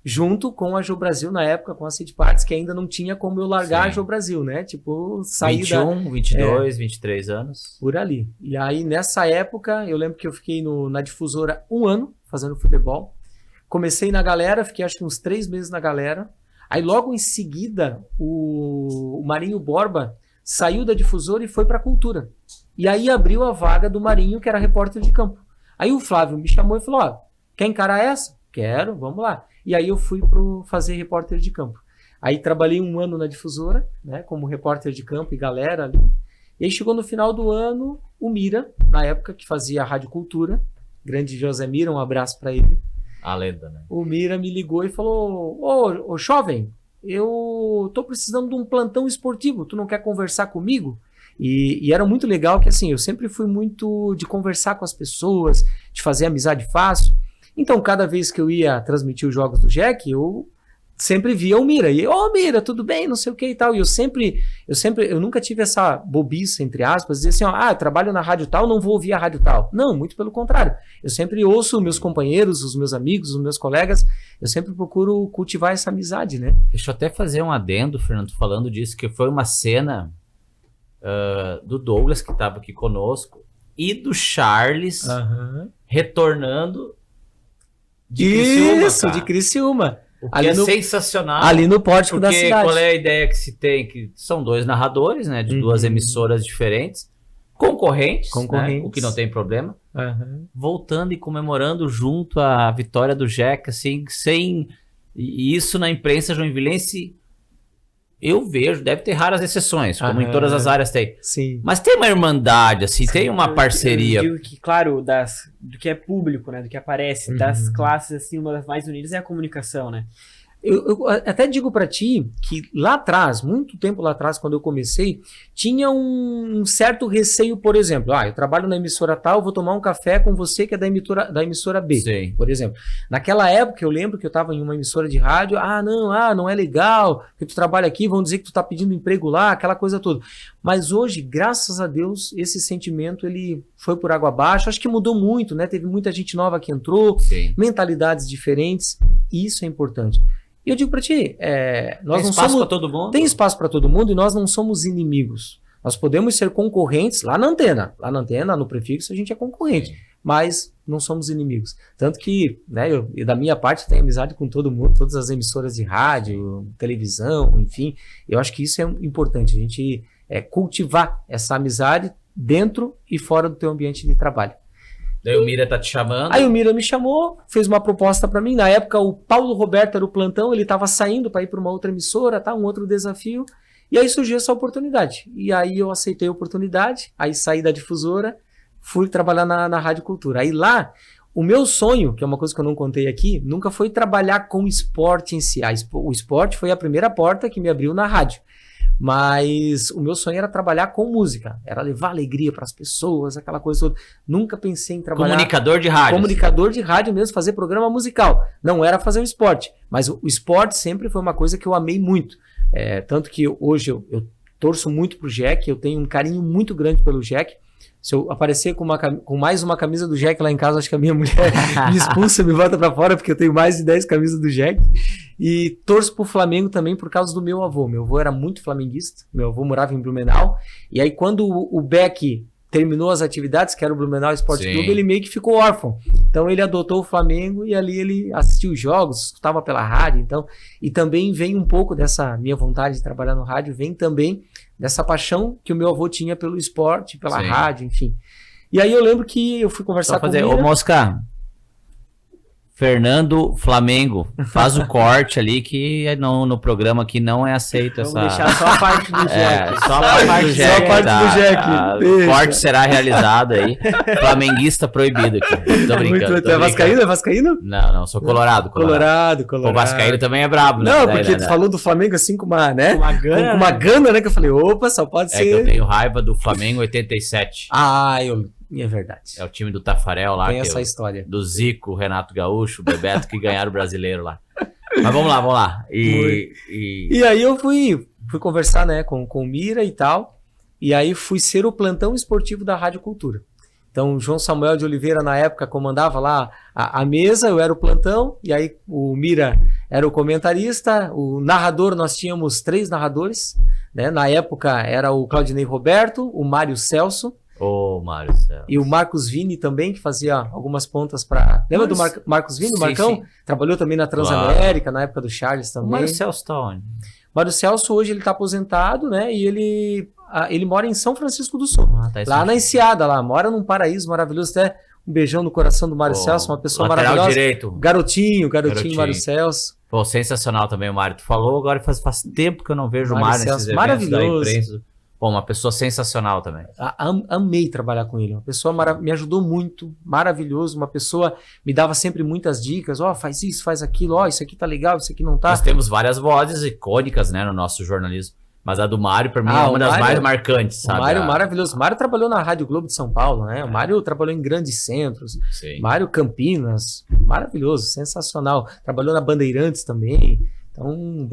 Junto com a Jô Brasil na época, com a City Parts, que ainda não tinha como eu largar a Jô Brasil, né? Tipo, sair 21, 22, 23 anos. Por ali. E aí, nessa época, eu lembro que eu fiquei na Difusora 1 ano, fazendo futebol. Comecei na galera, fiquei acho que uns 3 meses na galera. Aí, logo em seguida, o Marinho Borba saiu da Difusora e foi pra Cultura. E aí abriu a vaga do Marinho, que era repórter de campo. Aí o Flávio me chamou e falou, ó, quer encarar essa? Quero, vamos lá. E aí eu fui fazer repórter de campo. Aí trabalhei 1 ano na Difusora, né, como repórter de campo e galera ali. E aí chegou no final do ano, o Mira, na época que fazia a Rádio Cultura, grande José Mira, um abraço para ele. A lenda, né? O Mira me ligou e falou, ô jovem, eu tô precisando de um plantão esportivo, tu não quer conversar comigo? E era muito legal que assim, eu sempre fui muito de conversar com as pessoas, de fazer amizade fácil. Então, cada vez que eu ia transmitir os jogos do Jack, eu sempre via o Mira. E, Mira, tudo bem? Não sei o que e tal. E eu nunca tive essa bobiça, entre aspas, dizer assim, ó, eu trabalho na rádio tal, não vou ouvir a rádio tal. Não, muito pelo contrário. Eu sempre ouço meus companheiros, os meus amigos, os meus colegas. Eu sempre procuro cultivar essa amizade, né? Deixa eu até fazer um adendo, Fernando, falando disso, que foi uma cena do Douglas, que estava aqui conosco, e do Charles retornando de Criciúma. Isso, de Criciúma. O que é sensacional. Ali no pórtico da cidade. Qual é a ideia que se tem? Que são 2 narradores, né? De 2 emissoras diferentes, concorrentes. Né, o que não tem problema. Voltando e comemorando junto a vitória do Jack, assim, sem... E isso na imprensa joinvilense, eu vejo, deve ter raras exceções, como em todas as áreas tem. Sim. Mas tem uma irmandade, assim, tem uma parceria. Eu digo que, claro, do que é público, né, do que aparece, das classes, assim, uma das mais unidas é a comunicação, né? Eu até digo para ti que lá atrás, muito tempo lá atrás, quando eu comecei, tinha um certo receio, por exemplo, eu trabalho na emissora tal, vou tomar um café com você que é da emissora B, Sim. por exemplo. Naquela época, eu lembro que eu estava em uma emissora de rádio, não é legal, que tu trabalha aqui, vão dizer que tu tá pedindo emprego lá, aquela coisa toda. Mas hoje, graças a Deus, esse sentimento, ele foi por água abaixo, acho que mudou muito, né? Teve muita gente nova que entrou, Sim. mentalidades diferentes, e isso é importante. E eu digo pra ti, nós tem espaço para todo mundo? Tem espaço para todo mundo e nós não somos inimigos. Nós podemos ser concorrentes lá na antena. Lá na antena, no prefixo, a gente é concorrente. Mas não somos inimigos. Tanto que, né, e da minha parte, tenho amizade com todo mundo, todas as emissoras de rádio, televisão, enfim. Eu acho que isso é importante, a gente cultivar essa amizade dentro e fora do teu ambiente de trabalho. Daí o Mira tá te chamando. Aí o Mira me chamou, fez uma proposta para mim. Na época, o Paulo Roberto era o plantão, ele estava saindo para ir para uma outra emissora, um outro desafio. E aí surgiu essa oportunidade. E aí eu aceitei a oportunidade, aí saí da Difusora, fui trabalhar na Rádio Cultura. Aí lá, o meu sonho, que é uma coisa que eu não contei aqui, nunca foi trabalhar com esporte em si. O esporte foi a primeira porta que me abriu na rádio. Mas o meu sonho era trabalhar com música, era levar alegria para as pessoas, aquela coisa toda. Nunca pensei em trabalhar... Comunicador de rádio. Comunicador de rádio mesmo, fazer programa musical. Não era fazer o esporte, mas o esporte sempre foi uma coisa que eu amei muito. Tanto que hoje eu torço muito pro Jack, eu tenho um carinho muito grande pelo Jack. Se eu aparecer com mais uma camisa do Jack lá em casa, acho que a minha mulher me expulsa, me bota pra fora, porque eu tenho mais de 10 camisas do Jack. E torço pro Flamengo também por causa do meu avô. Meu avô era muito flamenguista, meu avô morava em Blumenau. E aí quando o Beck terminou as atividades, que era o Blumenau Esporte Clube, ele meio que ficou órfão. Então ele adotou o Flamengo e ali ele assistiu os jogos, escutava pela rádio. Então, e também vem um pouco dessa minha vontade de trabalhar no rádio, vem também dessa paixão que o meu avô tinha pelo esporte, pela rádio, enfim. E aí eu lembro que eu fui conversar com o Mira. Ô, Mosca, Fernando Flamengo, faz o corte ali que no programa aqui não é aceito. Vamos deixar só a parte do Jack. Só a parte do Jack. Só a parte do Jack. O corte será realizado aí. Flamenguista proibido aqui. Tô brincando. Tu é vascaíno? É vascaíno? Não, sou colorado. Colorado. O vascaíno também é brabo, né? Não, porque tu falou do Flamengo assim com uma, né? Com uma gana. Com uma gana, né? Que eu falei, opa, só pode ser. É que eu tenho raiva do Flamengo 87. É verdade. É o time do Tafarel lá. Tem essa história. Do Zico, Renato Gaúcho, o Bebeto, que ganharam o brasileiro lá. Mas vamos lá. E aí eu fui conversar, né, com o Mira e tal. E aí fui ser o plantão esportivo da Rádio Cultura. Então o João Samuel de Oliveira, na época, comandava lá a mesa, eu era o plantão. E aí o Mira era o comentarista. O narrador, nós tínhamos 3 narradores. Né? Na época era o Claudinei Roberto, o Mário Celso. Mário Celso. E o Marcos Vini também, que fazia algumas pontas para... Lembra do Marcos Vini, o Marcão? Sim. Trabalhou também na Transamérica, na época do Charles também. O Mário Celso tá onde? Mário Celso hoje ele está aposentado, né? E ele ele mora em São Francisco do Sul, Tá lá na Enseada, lá, mora num paraíso maravilhoso, até um beijão no coração do Mário Celso, uma pessoa lateral maravilhosa. direito. Garotinho Mário Celso. Pô, sensacional também o Mário. Tu falou, agora faz tempo que eu não vejo o Mário nesses eventos maravilhoso. da imprensa. Pô, uma pessoa sensacional também. Amei trabalhar com ele. Uma pessoa me ajudou muito, maravilhoso. Uma pessoa me dava sempre muitas dicas. Faz isso, faz aquilo. Isso aqui tá legal, isso aqui não tá. Nós temos várias vozes icônicas, né, no nosso jornalismo. Mas a do Mário, pra mim, é uma das mais marcantes, sabe? O Mário maravilhoso. O Mário trabalhou na Rádio Globo de São Paulo, né? O Mário trabalhou em grandes centros. Sim. Mário Campinas, maravilhoso, sensacional. Trabalhou na Bandeirantes também. Então,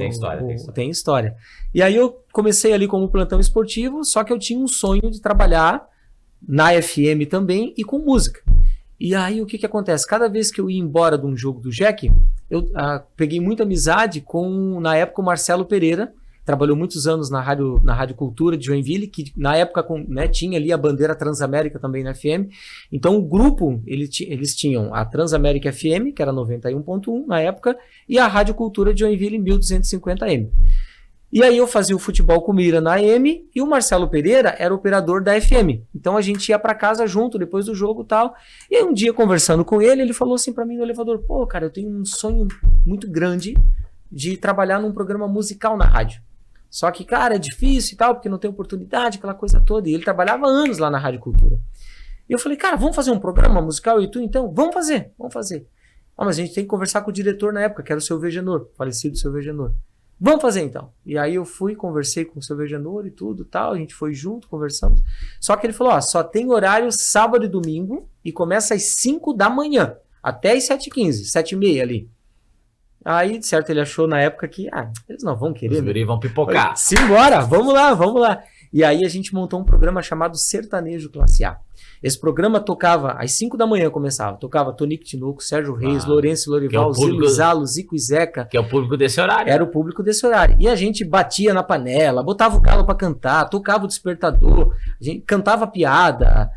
tem história. E aí eu comecei ali como plantão esportivo, só que eu tinha um sonho de trabalhar na FM também e com música. E aí o que acontece? Cada vez que eu ia embora de um jogo do Jack, eu peguei muita amizade com, na época, o Marcelo Pereira. Trabalhou muitos anos na Rádio Cultura de Joinville, que na época tinha ali a bandeira Transamérica também na FM. Então o grupo, eles tinham a Transamérica FM, que era 91.1 na época, e a Rádio Cultura de Joinville 1250M. E aí eu fazia o futebol com mira na AM e o Marcelo Pereira era operador da FM. Então a gente ia para casa junto depois do jogo e tal. E aí um dia conversando com ele, ele falou assim para mim no elevador: pô, cara, eu tenho um sonho muito grande de trabalhar num programa musical na rádio. Só que, cara, é difícil e tal, porque não tem oportunidade, aquela coisa toda. E ele trabalhava anos lá na Rádio Cultura. E eu falei: cara, vamos fazer um programa musical e tu, então? Vamos fazer. Mas a gente tem que conversar com o diretor na época, que era o seu Vegenor, falecido seu Vegenor. Vamos fazer então. E aí eu fui, conversei com o seu Vegenor e tudo tal, a gente foi junto, conversamos. Só que ele falou: só tem horário sábado e domingo e começa às 5 da manhã, até às 7h15, 7h30 ali. Aí, certo, ele achou na época que, eles não vão querer. Os vão pipocar. Simbora, vamos lá. E aí a gente montou um programa chamado Sertanejo Classe A. Esse programa tocava, às 5 da manhã tocava Tonico Tinoco, Sérgio Reis, Lourenço Lorival, Zilo Zalo, Zico e Zeca. Que é o público desse horário. Era o público desse horário. E a gente batia na panela, botava o galo pra cantar, tocava o despertador, a gente cantava piada,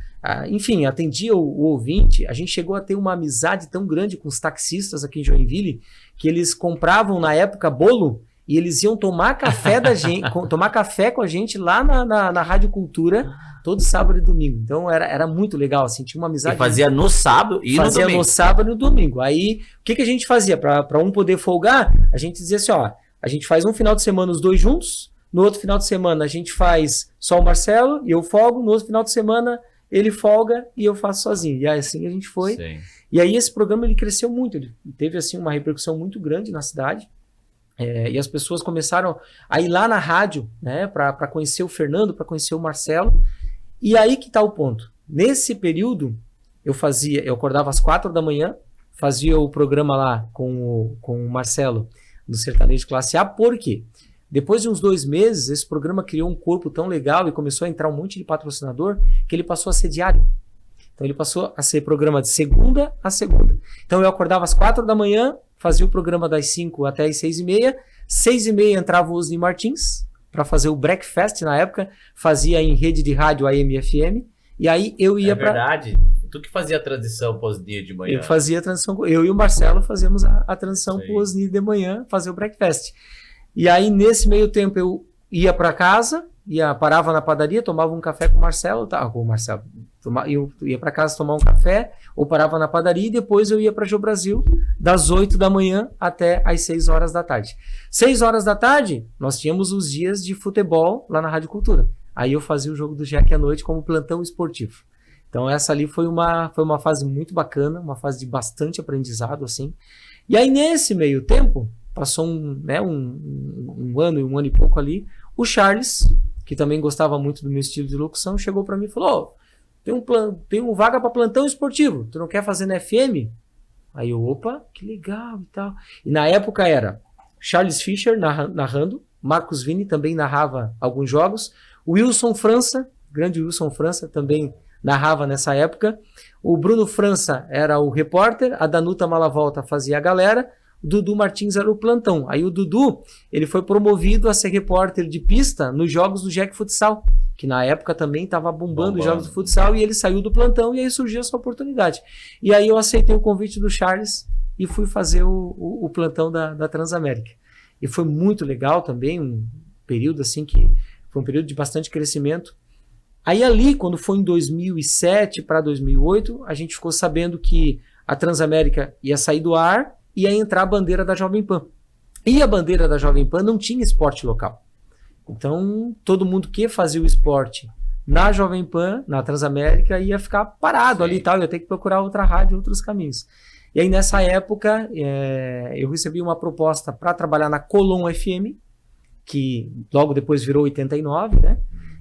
enfim, atendia o ouvinte. A gente chegou a ter uma amizade tão grande com os taxistas aqui em Joinville, que eles compravam na época bolo e eles iam tomar café tomar café com a gente lá na Rádio Cultura todo sábado e domingo. Então era muito legal, assim, tinha uma amizade. E fazia no sábado e no domingo. Fazia no sábado e no domingo. Aí o que a gente fazia? Para um poder folgar, a gente dizia assim: a gente faz um final de semana os dois juntos, no outro final de semana a gente faz só o Marcelo e eu folgo, no outro final de semana ele folga e eu faço sozinho. E aí, assim a gente foi. Sim. E aí esse programa ele cresceu muito, ele teve assim uma repercussão muito grande na cidade. E as pessoas começaram a ir lá na rádio, né, para conhecer o Fernando, para conhecer o Marcelo. E aí que está o ponto. Nesse período, eu acordava às 4 da manhã, fazia o programa lá com o Marcelo do Sertanejo Classe A. Por quê? Depois de uns 2 meses, esse programa criou um corpo tão legal e começou a entrar um monte de patrocinador que ele passou a ser diário. Então ele passou a ser programa de segunda a segunda. Então eu acordava às 4 da manhã, fazia o programa das 5 até as 6h30. 6h30 entrava o Osni Martins para fazer o Breakfast na época, fazia em rede de rádio AM e FM. E aí eu ia para... É verdade. Tu que fazia a transição pós-dia de manhã. Eu fazia a transição, eu e o Marcelo fazíamos a transição pós-dia de manhã, fazer o Breakfast. E aí nesse meio tempo eu ia para casa, parava na padaria, tomava um café com o Marcelo, eu ia para casa tomar um café, ou parava na padaria e depois eu ia para Geo Brasil das 8 da manhã até as 6 horas da tarde. 6 horas da tarde, nós tínhamos os dias de futebol lá na Rádio Cultura. Aí eu fazia o jogo do Jack à noite como plantão esportivo. Então essa ali foi uma fase muito bacana, uma fase de bastante aprendizado, assim. E aí nesse meio tempo, passou um ano e pouco ali, o Charles, que também gostava muito do meu estilo de locução, chegou para mim e falou: tem um vaga para plantão esportivo, tu não quer fazer na FM? Aí eu, opa, que legal e tal. E na época era Charles Fischer narrando, Marcos Vini também narrava alguns jogos, Wilson França, grande Wilson França, também narrava nessa época, o Bruno França era o repórter, a Danuta Malavolta fazia a galera, o Dudu Martins era o plantão. Aí o Dudu, ele foi promovido a ser repórter de pista nos jogos do Jack Futsal, que na época também estava bombando os jogos do futsal, e ele saiu do plantão e aí surgiu essa oportunidade. E aí eu aceitei o convite do Charles e fui fazer o plantão da Transamérica. E foi muito legal também, um período assim que Foi um período de bastante crescimento. Aí ali, quando foi em 2007 para 2008, a gente ficou sabendo que a Transamérica ia sair do ar e ia entrar a bandeira da Jovem Pan. E a bandeira da Jovem Pan não tinha esporte local. Então, todo mundo que fazia o esporte na Jovem Pan, na Transamérica, ia ficar parado ali e tal, ia ter que procurar outra rádio, outros caminhos. E aí, nessa época, eu recebi uma proposta para trabalhar na Colom FM, que logo depois virou 89, né?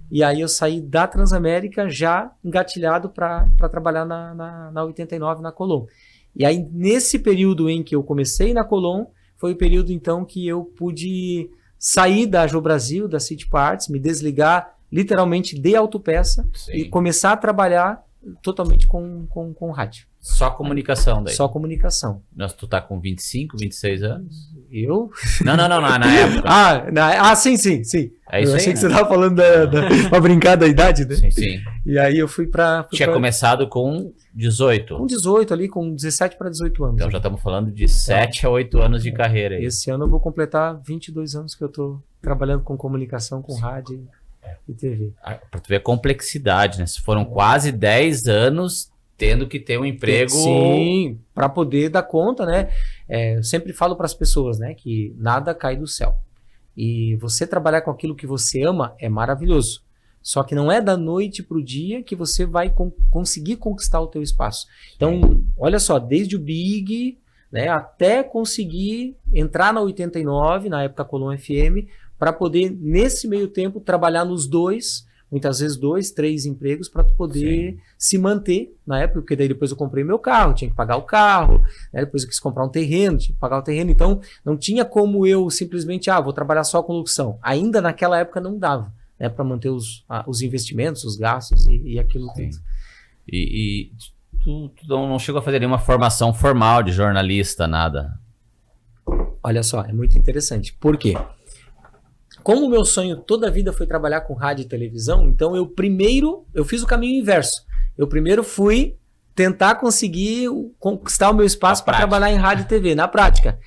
E aí eu saí da Transamérica já engatilhado para trabalhar na 89, na Colom. E aí, nesse período em que eu comecei na Colom, foi o período, então, que eu pude sair da Jo Brasil, da City Parts, me desligar literalmente de autopeça e começar a trabalhar totalmente com rádio. Só comunicação daí? Só comunicação. Nossa, tu tá com 25, 26 anos? Eu? Não, na época. Sim. É isso eu achei aí, que você tava falando pra brincar da idade, né? Sim. E aí eu fui pra... Começado com 18? Com 18 ali, com 17 para 18 anos. Então já estamos falando de 7 a 8 anos de carreira aí. Esse ano eu vou completar 22 anos que eu tô trabalhando com comunicação, com rádio e TV. Pra tu ver a complexidade, né? Se foram quase 10 anos tendo que ter um emprego... Sim, para poder dar conta, né? Eu sempre falo para as pessoas, né, que nada cai do céu. E você trabalhar com aquilo que você ama é maravilhoso. Só que não é da noite para o dia que você vai conseguir conquistar o teu espaço. Então, olha só, desde o Big, né, até conseguir entrar na 89, na época Colom FM, para poder, nesse meio tempo, trabalhar nos dois, muitas vezes 2, 3 empregos para poder se manter na época, porque daí depois eu comprei meu carro, tinha que pagar o carro, né? Depois eu quis comprar um terreno, tinha que pagar o terreno, então não tinha como eu simplesmente, vou trabalhar só com locução. Ainda naquela época não dava, né, para manter os investimentos, os gastos e aquilo tudo. E tu não chegou a fazer nenhuma formação formal de jornalista, nada? Olha só, é muito interessante. Por quê? Como o meu sonho toda a vida foi trabalhar com rádio e televisão, então eu fiz o caminho inverso. Eu primeiro fui tentar conseguir conquistar o meu espaço para trabalhar em rádio e TV, na prática.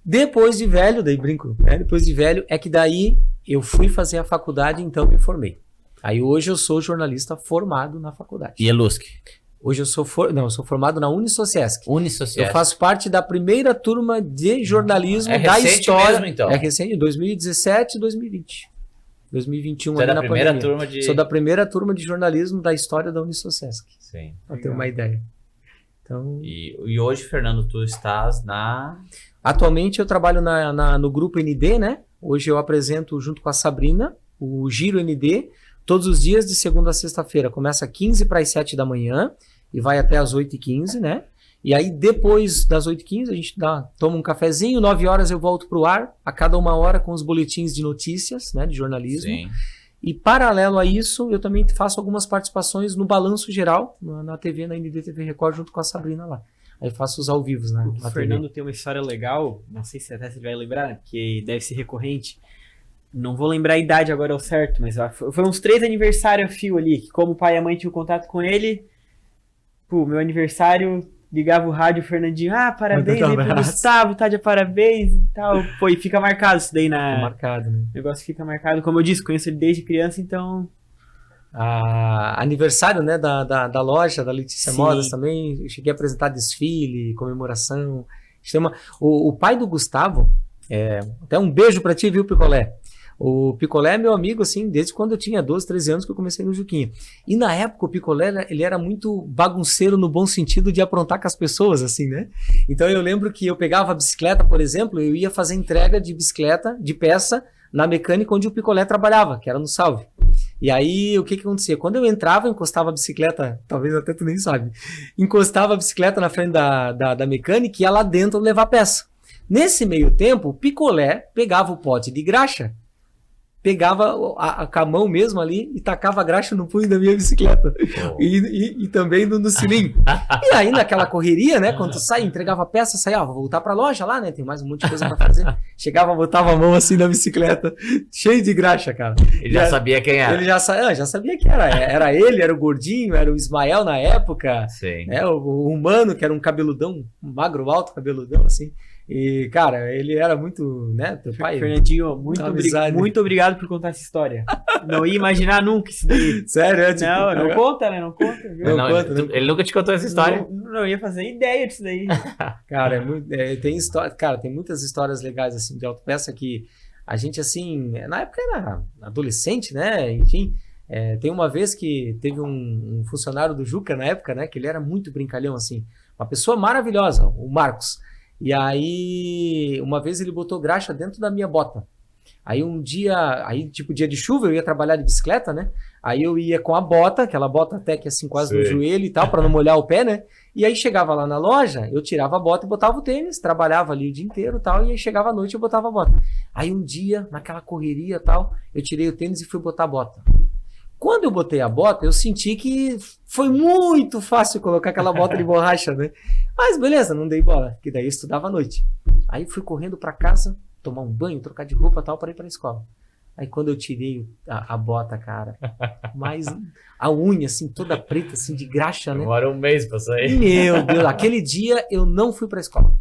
Depois de velho, daí brinco, né? Depois de velho, é que daí eu fui fazer a faculdade, então me formei. Aí hoje eu sou jornalista formado na faculdade. E Elusc? Hoje eu sou formado na Unisociesc. Unisociesc. Eu faço parte da primeira turma de jornalismo da história. Mesmo, então. É recente, 2017 e 2020. 2021 Você ali é da na primeira pandemia. turma de... Sou da primeira turma de jornalismo da história da Unisociesc. Sim. Pra ter uma ideia. Então... E hoje, Fernando, tu estás na... Atualmente eu trabalho no Grupo ND, né? Hoje eu apresento junto com a Sabrina o Giro ND, todos os dias de segunda a sexta-feira. Começa 15 para as 7 da manhã e vai até as 8h15, né? E aí depois das 8h15 a gente toma um cafezinho, 9 horas eu volto pro ar, a cada 1 hora com os boletins de notícias, né? De jornalismo. Sim. E paralelo a isso, eu também faço algumas participações no Balanço Geral, na TV, na ND TV Record, junto com a Sabrina lá. Aí faço os ao vivos, né? O Fernando tem uma história legal, não sei se até você vai lembrar, porque deve ser recorrente. Não vou lembrar a idade agora ao certo, mas foi uns 3 aniversários a fio ali, que como o pai e a mãe tinham contato com ele, meu aniversário, ligava o rádio, o Fernandinho, parabéns aí pro Gustavo, tá de parabéns e tal. Pô, e fica marcado isso daí Fica marcado, né? O negócio fica marcado. Como eu disse, conheço ele desde criança, então... Aniversário, né, da loja, da Letícia Sim. Modas também, eu cheguei a apresentar desfile, comemoração. O pai do Gustavo, até um beijo pra ti, viu, Picolé? O Picolé é meu amigo, assim, desde quando eu tinha 12, 13 anos que eu comecei no Juquinha. E na época o Picolé, ele era muito bagunceiro no bom sentido de aprontar com as pessoas, assim, né? Então eu lembro que eu pegava a bicicleta, por exemplo, eu ia fazer entrega de bicicleta, de peça, na mecânica onde o Picolé trabalhava, que era no Salve. E aí, o que acontecia? Quando eu entrava, encostava a bicicleta, talvez até tu nem sabe, encostava a bicicleta na frente da mecânica e ia lá dentro levar peça. Nesse meio tempo, o Picolé pegava o pote de graxa, pegava com a mão mesmo ali e tacava a graxa no punho da minha bicicleta. Oh. E também no cilindro. E aí, naquela correria, né? Quando tu sai, entregava a peça, saia, vou voltar pra loja lá, né? Tem mais um monte de coisa pra fazer. Chegava, botava a mão assim na bicicleta, cheio de graxa, cara. Ele já sabia quem era. Ele já sabia quem era. Era ele, era o gordinho, era o Ismael na época. Sim. Né? O humano, que era um cabeludão, um magro alto, cabeludão, assim. E, cara, ele era muito, né, teu pai. Fernandinho, amizade. muito obrigado por contar essa história. Não ia imaginar nunca isso daí. Sério, é tipo, Não conta, né? Não conta. Viu? Não conta, ele nunca te contou essa história. Não ia fazer ideia disso daí. Cara, tem história, cara, tem muitas histórias legais assim de autopeça que a gente assim, na época era adolescente, né? Enfim, tem uma vez que teve um funcionário do Juca na época, né? Que ele era muito brincalhão assim, uma pessoa maravilhosa, o Marcos. E aí, uma vez ele botou graxa dentro da minha bota. Aí um dia, tipo dia de chuva, eu ia trabalhar de bicicleta, né? Aí eu ia com a bota, aquela bota até que assim quase no joelho e tal, para não molhar o pé, né? E aí chegava lá na loja, eu tirava a bota e botava o tênis, trabalhava ali o dia inteiro e tal, e aí chegava à noite e eu botava a bota. Aí um dia, naquela correria e tal, eu tirei o tênis e fui botar a bota. Quando eu botei a bota, eu senti que foi muito fácil colocar aquela bota de borracha, né? Mas beleza, não dei bola, que daí eu estudava à noite. Aí fui correndo para casa, tomar um banho, trocar de roupa e tal, para ir para a escola. Aí quando eu tirei a bota, cara, mas a unha assim, toda preta, assim, de graxa, né? Demora um mês pra sair. Meu Deus, aquele dia eu não fui pra escola.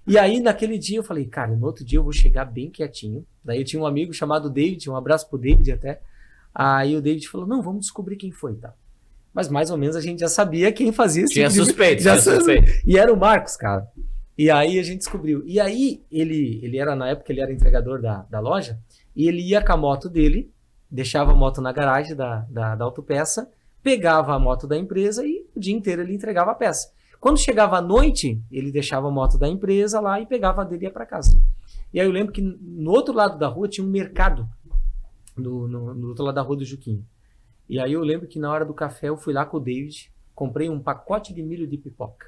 E aí naquele dia eu falei, cara, no outro dia eu vou chegar bem quietinho. Daí eu tinha um amigo chamado David, um abraço pro David até. Aí o David falou, não, vamos descobrir quem foi, tá? Mas mais ou menos a gente já sabia quem fazia isso. Tinha suspeito, tinha suspeito. E era o Marcos, cara. E aí a gente descobriu. E aí ele era, na época, ele era entregador da loja, e ele ia com a moto dele, deixava a moto na garagem da autopeça, pegava a moto da empresa e o dia inteiro ele entregava a peça. Quando chegava à noite, ele deixava a moto da empresa lá e pegava a dele e ia para casa. E aí eu lembro que no outro lado da rua tinha um mercado, no outro lado da rua do Juquinho. E aí eu lembro que na hora do café eu fui lá com o David, comprei um pacote de milho de pipoca,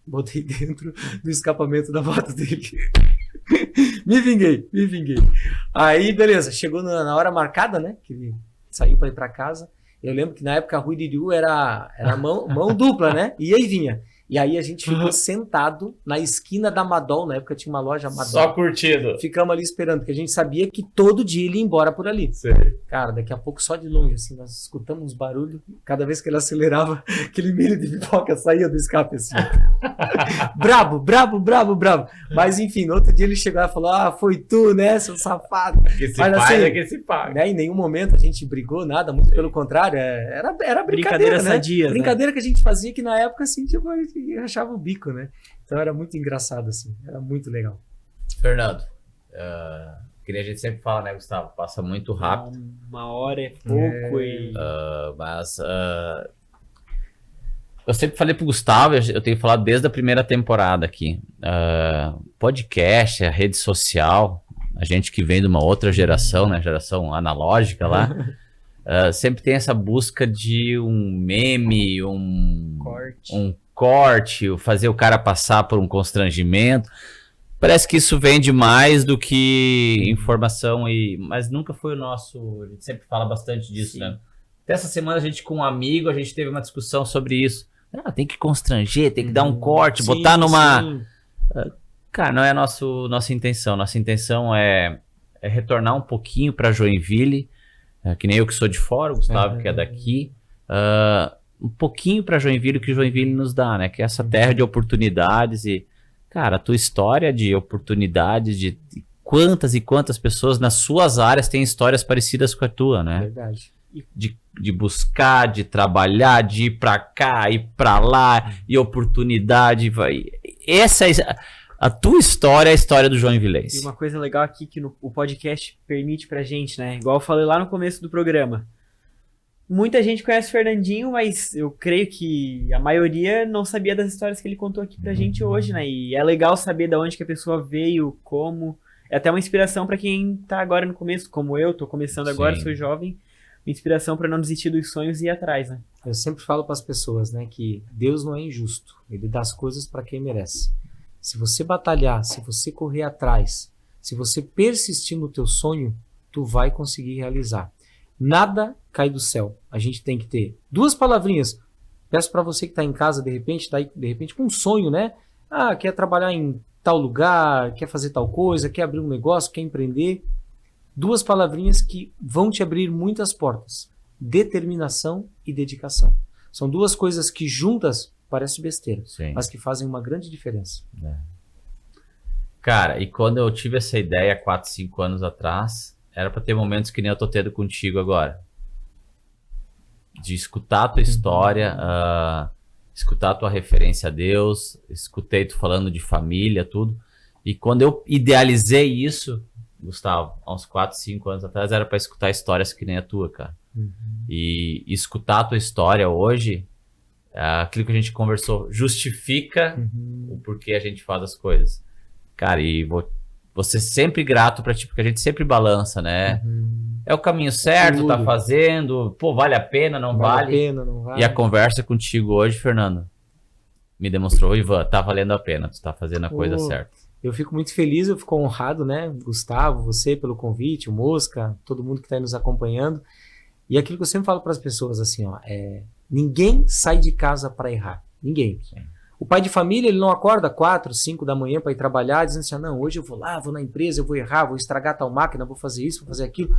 botei dentro do escapamento da moto dele. Me vinguei. Aí, beleza, chegou na hora marcada, né? Que ele saiu para ir para casa. Eu lembro que na época a Rui de Rio era mão dupla, né? Ia e vinha. E aí a gente ficou sentado na esquina da Madol, na época tinha uma loja Madol. Só curtindo. Ficamos ali esperando, porque a gente sabia que todo dia ele ia embora por ali. Sim. Cara, daqui a pouco só de longe, assim, nós escutamos uns barulhos. Cada vez que ele acelerava, aquele milho de pipoca saía do escape, assim. Brabo. Mas enfim, no outro dia ele chegou e falou, foi tu, né, seu safado. Que se Mas, faz assim, é que se paga. Né, em nenhum momento a gente brigou, nada, muito pelo contrário, era brincadeira, né? Sadias, brincadeira que a gente fazia que na época, assim, tipo, a gente rachava o bico, né? Então era muito engraçado, assim, era muito legal. Fernando, que nem a gente sempre fala, né, Gustavo? Passa muito rápido. Uma hora é pouco Mas eu sempre falei pro Gustavo, eu tenho falado desde a primeira temporada aqui. Podcast, a rede social, a gente que vem de uma outra geração, né? Geração analógica lá. Sempre tem essa busca de um meme, um corte, fazer o cara passar por um constrangimento. Parece que isso vende mais do que informação, mas nunca foi o nosso. A gente sempre fala bastante disso, né? Até essa semana a gente com um amigo, a gente teve uma discussão sobre isso. Tem que constranger, tem que dar um corte, botar numa... Cara, não é a nossa intenção. Nossa intenção é retornar um pouquinho para Joinville, que nem eu que sou de fora, o Gustavo que é daqui. Um pouquinho para Joinville, o que Joinville nos dá, né? Que é essa terra de oportunidades e... Cara, a tua história de oportunidades, de quantas e quantas pessoas nas suas áreas têm histórias parecidas com a tua, né? Verdade. De buscar, de trabalhar, de ir pra cá, ir pra lá, e oportunidade. Essa é a tua história, é a história do Joinvilense. E uma coisa legal aqui que o podcast permite pra gente, né? Igual eu falei lá no começo do programa. Muita gente conhece o Fernandinho, mas eu creio que a maioria não sabia das histórias que ele contou aqui pra gente hoje, né? E é legal saber de onde que a pessoa veio, como. É até uma inspiração pra quem tá agora no começo, como eu, tô começando agora, sou jovem. Uma inspiração pra não desistir dos sonhos e ir atrás, né? Eu sempre falo pras pessoas, né, que Deus não é injusto. Ele dá as coisas pra quem merece. Se você batalhar, se você correr atrás, se você persistir no teu sonho, tu vai conseguir realizar. Nada cai do céu. A gente tem que ter duas palavrinhas. Peço para você que está em casa, de repente, tá aí, de repente com um sonho, né? Quer trabalhar em tal lugar, quer fazer tal coisa, quer abrir um negócio, quer empreender. Duas palavrinhas que vão te abrir muitas portas. Determinação e dedicação. São duas coisas que juntas parecem besteira, mas que fazem uma grande diferença. Cara, e quando eu tive essa ideia 4, 5 anos atrás, era pra ter momentos que nem eu tô tendo contigo agora. De escutar a tua história, escutar a tua referência a Deus, escutei tu falando de família, tudo. E quando eu idealizei isso, Gustavo, há uns 4, 5 anos atrás, era pra escutar histórias que nem a tua, cara. E escutar a tua história hoje, aquilo que a gente conversou, justifica o porquê a gente faz as coisas. Cara, e vou ser sempre grato pra ti, porque a gente sempre balança, né? É o caminho certo, tá fazendo, pô, vale a pena, não vale? Vale a pena, não vale? E a conversa contigo hoje, Fernando, me demonstrou, Ivan, tá valendo a pena, tu tá fazendo a coisa certa. Eu fico muito feliz, eu fico honrado, né? Gustavo, você pelo convite, o Mosca, todo mundo que tá aí nos acompanhando. E aquilo que eu sempre falo para as pessoas, assim, ó, ninguém sai de casa para errar. Ninguém. Sim. O pai de família, ele não acorda 4, 5 da manhã para ir trabalhar, dizendo assim, não, hoje eu vou lá, vou na empresa, eu vou errar, vou estragar tal máquina, vou fazer isso, vou fazer aquilo.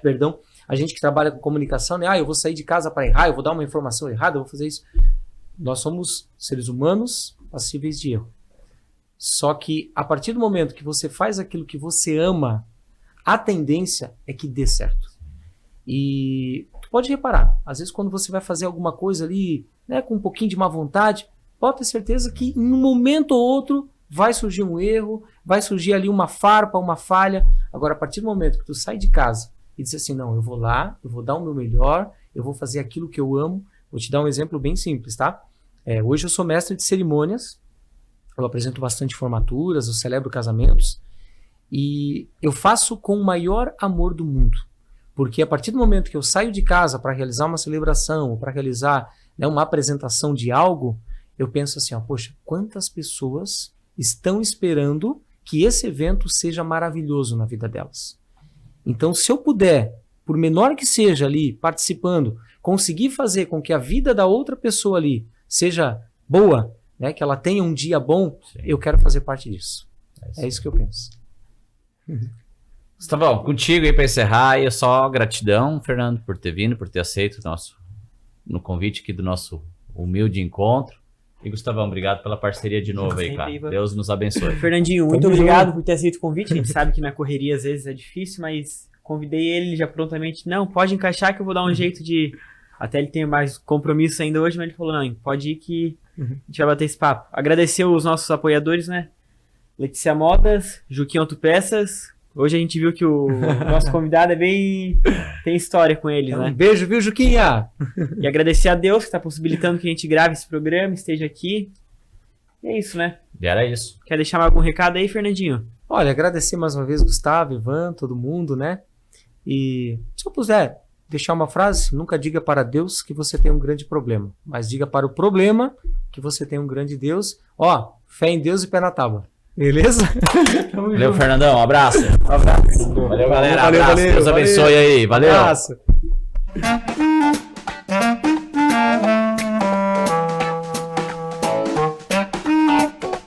Perdão, a gente que trabalha com comunicação, né? Eu vou sair de casa para errar, eu vou dar uma informação errada, eu vou fazer isso. Nós somos seres humanos passíveis de erro. Só que a partir do momento que você faz aquilo que você ama, a tendência é que dê certo. E tu pode reparar, às vezes quando você vai fazer alguma coisa ali, né, com um pouquinho de má vontade, pode ter certeza que em um momento ou outro vai surgir um erro, vai surgir ali uma farpa, uma falha. Agora, a partir do momento que tu sai de casa e diz assim, não, eu vou lá, eu vou dar o meu melhor, eu vou fazer aquilo que eu amo. Vou te dar um exemplo bem simples, tá? Hoje eu sou mestre de cerimônias, eu apresento bastante formaturas, eu celebro casamentos, e eu faço com o maior amor do mundo. Porque a partir do momento que eu saio de casa para realizar uma celebração, ou para realizar, né, uma apresentação de algo, eu penso assim, ó, poxa, quantas pessoas estão esperando que esse evento seja maravilhoso na vida delas. Então, se eu puder, por menor que seja ali, participando, conseguir fazer com que a vida da outra pessoa ali seja boa, né, que ela tenha um dia bom, sim, eu quero fazer parte disso. É isso que eu penso. Tá bom, contigo aí para encerrar, eu só gratidão, Fernando, por ter vindo, por ter aceito no convite aqui do nosso humilde encontro. E Gustavão, obrigado pela parceria de novo aí, cara. Ivan. Deus nos abençoe. Fernandinho, muito obrigado por ter aceito o convite. A gente sabe que na correria às vezes é difícil, mas convidei ele já prontamente. Não, pode encaixar que eu vou dar um jeito de... Até ele tem mais compromisso ainda hoje, mas ele falou, não, pode ir que a gente vai bater esse papo. Agradecer os nossos apoiadores, né? Letícia Modas, Juquinha Autopeças. Hoje a gente viu que o nosso convidado tem história com eles, né? Um beijo, viu, Juquinha? E agradecer a Deus que está possibilitando que a gente grave esse programa, esteja aqui. E é isso, né? E era isso. Quer deixar algum recado aí, Fernandinho? Olha, agradecer mais uma vez, Gustavo, Ivan, todo mundo, né? E se eu puder deixar uma frase, nunca diga para Deus que você tem um grande problema, mas diga para o problema que você tem um grande Deus. Ó, fé em Deus e pé na tábua. Beleza? Valeu, Fernandão. Um abraço. Um abraço. Valeu, galera. Valeu, abraço. Deus abençoe aí. Valeu. Um abraço.